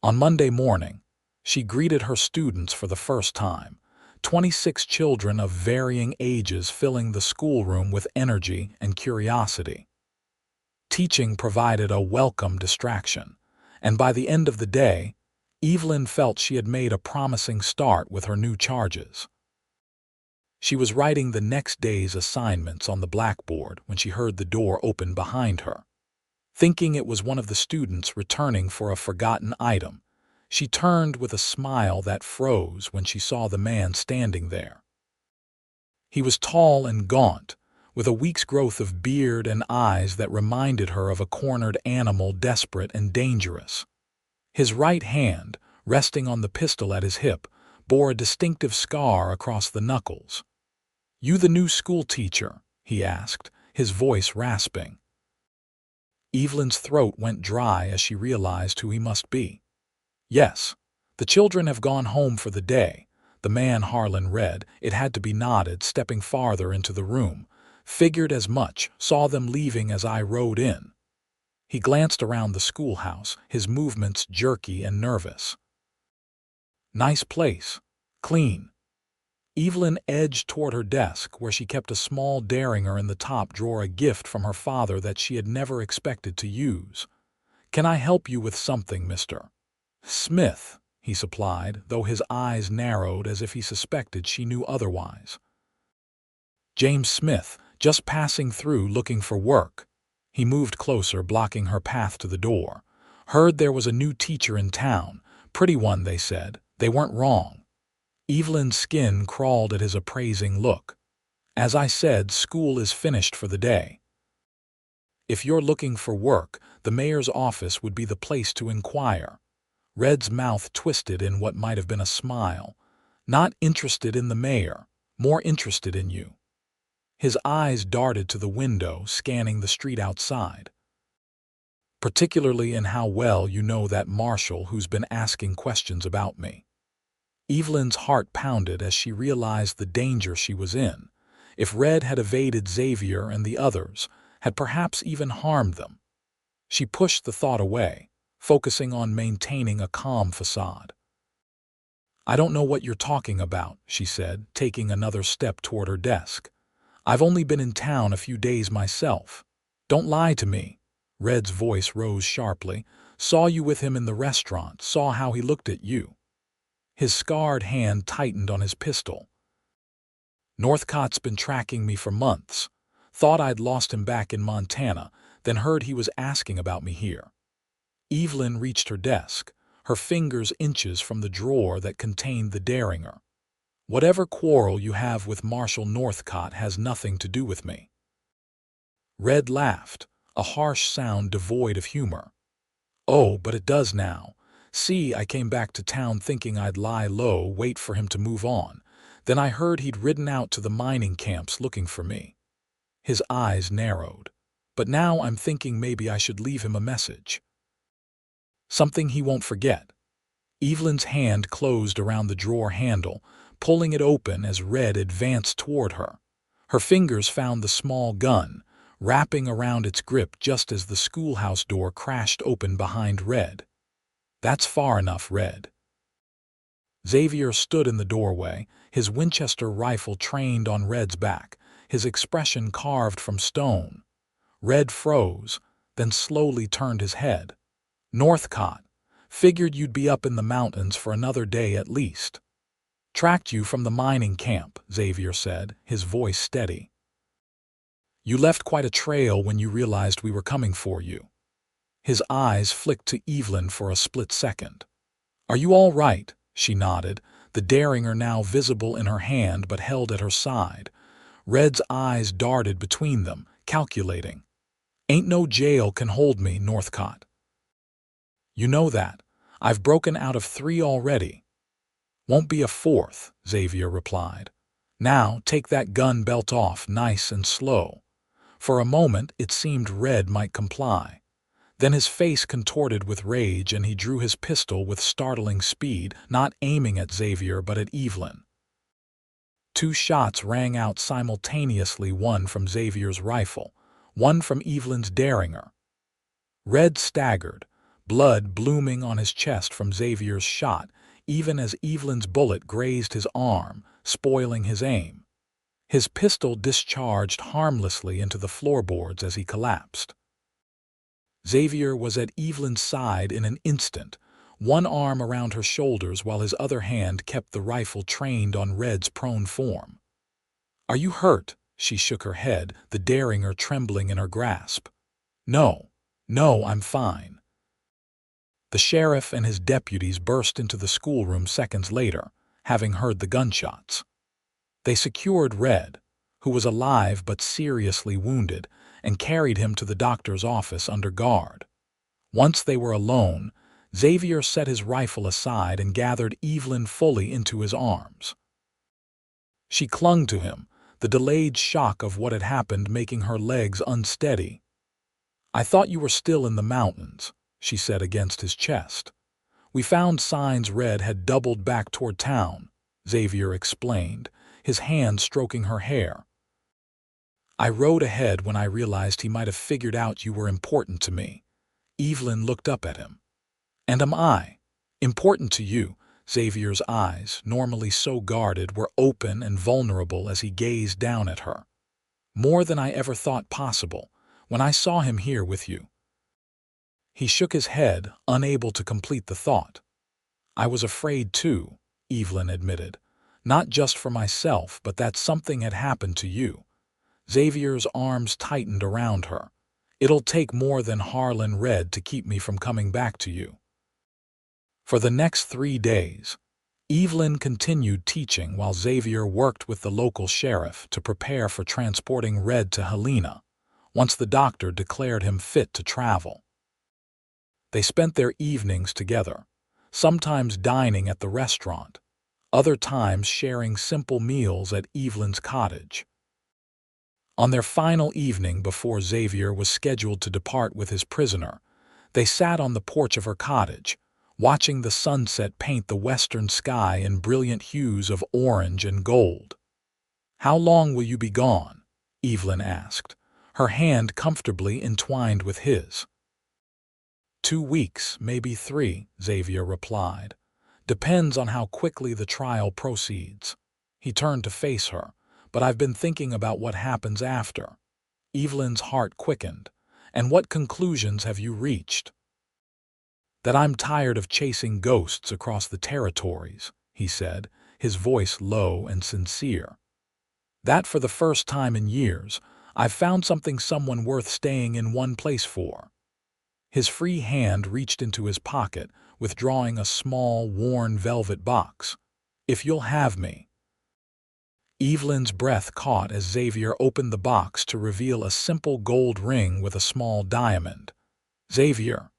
On Monday morning, she greeted her students for the first time, 26 children of varying ages filling the schoolroom with energy and curiosity. Teaching provided a welcome distraction, and by the end of the day, Evelyn felt she had made a promising start with her new charges. She was writing the next day's assignments on the blackboard when she heard the door open behind her. Thinking it was one of the students returning for a forgotten item, she turned with a smile that froze when she saw the man standing there. He was tall and gaunt, with a week's growth of beard and eyes that reminded her of a cornered animal, desperate and dangerous. His right hand, resting on the pistol at his hip, bore a distinctive scar across the knuckles. You the new schoolteacher? He asked, his voice rasping. Evelyn's throat went dry as she realized who he must be. Yes, the children have gone home for the day. The man Harlan read, it had to be nodded, stepping farther into the room. Figured as much, saw them leaving as I rode in. He glanced around the schoolhouse, his movements jerky and nervous. Nice place. Clean. Evelyn edged toward her desk, where she kept a small derringer in the top drawer, a gift from her father that she had never expected to use. Can I help you with something, Mr. Smith? He supplied, though his eyes narrowed as if he suspected she knew otherwise. James Smith, just passing through looking for work. He moved closer, blocking her path to the door. Heard there was a new teacher in town. Pretty one, they said. They weren't wrong. Evelyn's skin crawled at his appraising look. As I said, school is finished for the day. If you're looking for work, the mayor's office would be the place to inquire. Red's mouth twisted in what might have been a smile. Not interested in the mayor, more interested in you. His eyes darted to the window, scanning the street outside. Particularly in how well you know that marshal who's been asking questions about me. Evelyn's heart pounded as she realized the danger she was in. If Red had evaded Xavier and the others, had perhaps even harmed them. She pushed the thought away, focusing on maintaining a calm facade. "I don't know what you're talking about," she said, taking another step toward her desk. "I've only been in town a few days myself. Don't lie to me." Red's voice rose sharply. "Saw you with him in the restaurant, saw how he looked at you." His scarred hand tightened on his pistol. "Northcott's been tracking me for months. Thought I'd lost him back in Montana, then heard he was asking about me here." Evelyn reached her desk, her fingers inches from the drawer that contained the Derringer. "Whatever quarrel you have with Marshal Northcott has nothing to do with me." Red laughed, a harsh sound devoid of humor. "Oh, but it does now. See, I came back to town thinking I'd lie low, wait for him to move on. Then I heard he'd ridden out to the mining camps looking for me." His eyes narrowed. "But now I'm thinking maybe I should leave him a message. Something he won't forget." Evelyn's hand closed around the drawer handle, pulling it open as Red advanced toward her. Her fingers found the small gun, wrapping around its grip just as the schoolhouse door crashed open behind Red. "That's far enough, Red." Xavier stood in the doorway, his Winchester rifle trained on Red's back, his expression carved from stone. Red froze, then slowly turned his head. "Northcott. Figured you'd be up in the mountains for another day at least. Tracked you from the mining camp," Xavier said, his voice steady. "You left quite a trail when you realized we were coming for you." His eyes flicked to Evelyn for a split second. "Are you all right?" She nodded, the Derringer now visible in her hand but held at her side. Red's eyes darted between them, calculating. "Ain't no jail can hold me, Northcott." "You know that. I've broken out of 3 already." "Won't be a 4th, Xavier replied. "Now take that gun belt off nice and slow." For a moment it seemed Red might comply. Then his face contorted with rage and he drew his pistol with startling speed, not aiming at Xavier but at Evelyn. 2 shots rang out simultaneously, one from Xavier's rifle, one from Evelyn's Derringer. Red staggered, blood blooming on his chest from Xavier's shot, even as Evelyn's bullet grazed his arm, spoiling his aim. His pistol discharged harmlessly into the floorboards as he collapsed. Xavier was at Evelyn's side in an instant, one arm around her shoulders while his other hand kept the rifle trained on Red's prone form. "Are you hurt?" She shook her head, the Derringer trembling in her grasp. No, I'm fine." The sheriff and his deputies burst into the schoolroom seconds later, having heard the gunshots. They secured Red, who was alive but seriously wounded, and carried him to the doctor's office under guard. Once they were alone, Xavier set his rifle aside and gathered Evelyn fully into his arms. She clung to him, the delayed shock of what had happened making her legs unsteady. "I thought you were still in the mountains," she said against his chest. "We found signs Red had doubled back toward town," Xavier explained, his hand stroking her hair. "I rode ahead when I realized he might have figured out you were important to me." Evelyn looked up at him. "And am I important to you?" Xavier's eyes, normally so guarded, were open and vulnerable as he gazed down at her. "More than I ever thought possible, when I saw him here with you." He shook his head, unable to complete the thought. "I was afraid too," Evelyn admitted. "Not just for myself, but that something had happened to you." Xavier's arms tightened around her. "It'll take more than Harlan Red to keep me from coming back to you." For the next 3 days, Evelyn continued teaching while Xavier worked with the local sheriff to prepare for transporting Red to Helena. once the doctor declared him fit to travel. They spent their evenings together, sometimes dining at the restaurant, other times sharing simple meals at Evelyn's cottage. On their final evening before Xavier was scheduled to depart with his prisoner, they sat on the porch of her cottage, watching the sunset paint the western sky in brilliant hues of orange and gold. "How long will you be gone?" Evelyn asked, her hand comfortably entwined with his. "2 weeks, maybe 3, Xavier replied. "Depends on how quickly the trial proceeds." He turned to face her. "But I've been thinking about what happens after." Evelyn's heart quickened. "And what conclusions have you reached?" "That I'm tired of chasing ghosts across the territories," he said, his voice low and sincere. "That for the first time in years, I've found someone worth staying in one place for." His free hand reached into his pocket, withdrawing a small, worn velvet box. "If you'll have me." Evelyn's breath caught as Xavier opened the box to reveal a simple gold ring with a small diamond. "Xavier,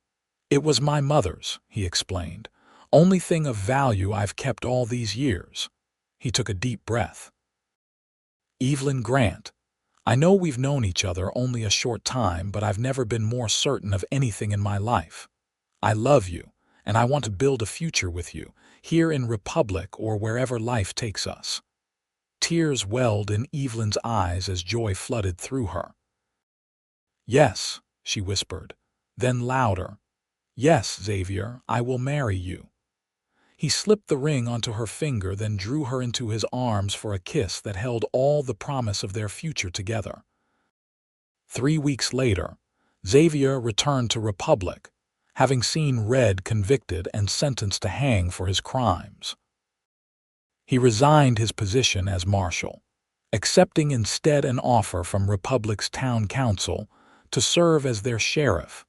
it was my mother's," he explained. "Only thing of value I've kept all these years." He took a deep breath. "Evelyn Grant, I know we've known each other only a short time, but I've never been more certain of anything in my life. I love you, and I want to build a future with you, here in Republic or wherever life takes us." Tears welled in Evelyn's eyes as joy flooded through her. "Yes," she whispered, then louder. "Yes, Xavier, I will marry you." He slipped the ring onto her finger, then drew her into his arms for a kiss that held all the promise of their future together. 3 weeks later, Xavier returned to Republic, having seen Red convicted and sentenced to hang for his crimes. He resigned his position as marshal, accepting instead an offer from Republic's town council to serve as their sheriff,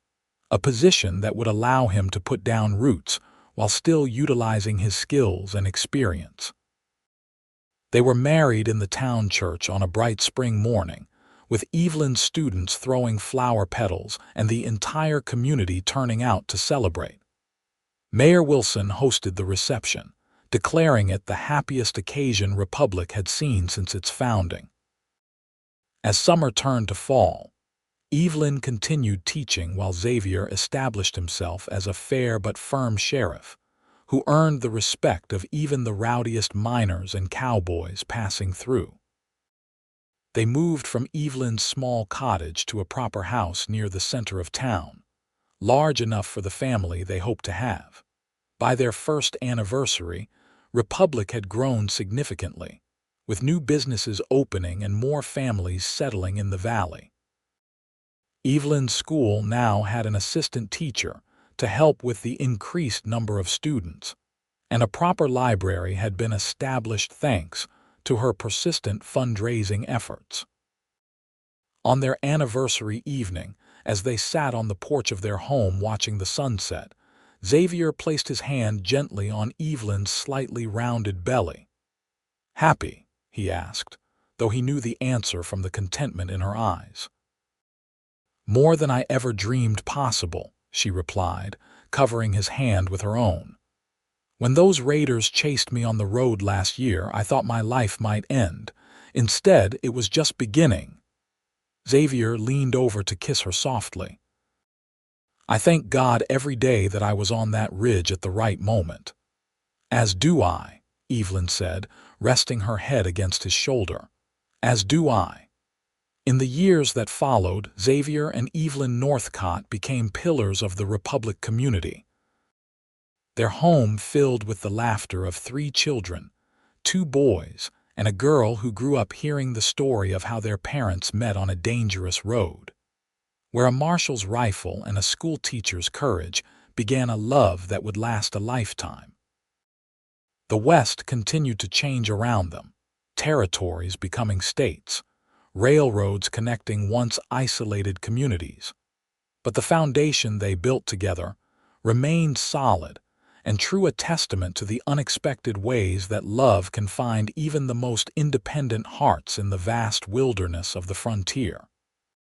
a position that would allow him to put down roots while still utilizing his skills and experience. They were married in the town church on a bright spring morning, with Evelyn's students throwing flower petals and the entire community turning out to celebrate. Mayor Wilson hosted the reception, declaring it the happiest occasion Republic had seen since its founding. As summer turned to fall, Evelyn continued teaching while Xavier established himself as a fair but firm sheriff, who earned the respect of even the rowdiest miners and cowboys passing through. They moved from Evelyn's small cottage to a proper house near the center of town, large enough for the family they hoped to have. By their first anniversary, Republic had grown significantly, with new businesses opening and more families settling in the valley. Evelyn's school now had an assistant teacher to help with the increased number of students, and a proper library had been established thanks to her persistent fundraising efforts. On their anniversary evening, as they sat on the porch of their home watching the sunset, Xavier placed his hand gently on Evelyn's slightly rounded belly. "Happy?" he asked, though he knew the answer from the contentment in her eyes. "More than I ever dreamed possible," she replied, covering his hand with her own. "When those raiders chased me on the road last year, I thought my life might end. Instead, it was just beginning." Xavier leaned over to kiss her softly. "I thank God every day that I was on that ridge at the right moment." "As do I," Evelyn said, resting her head against his shoulder. "As do I." In the years that followed, Xavier and Evelyn Northcott became pillars of the Republic community. Their home filled with the laughter of 3 children, 2 boys, and a girl who grew up hearing the story of how their parents met on a dangerous road, where a marshal's rifle and a schoolteacher's courage began a love that would last a lifetime. The West continued to change around them, territories becoming states, railroads connecting once isolated communities. But the foundation they built together remained solid and true, a testament to the unexpected ways that love can find even the most independent hearts in the vast wilderness of the frontier.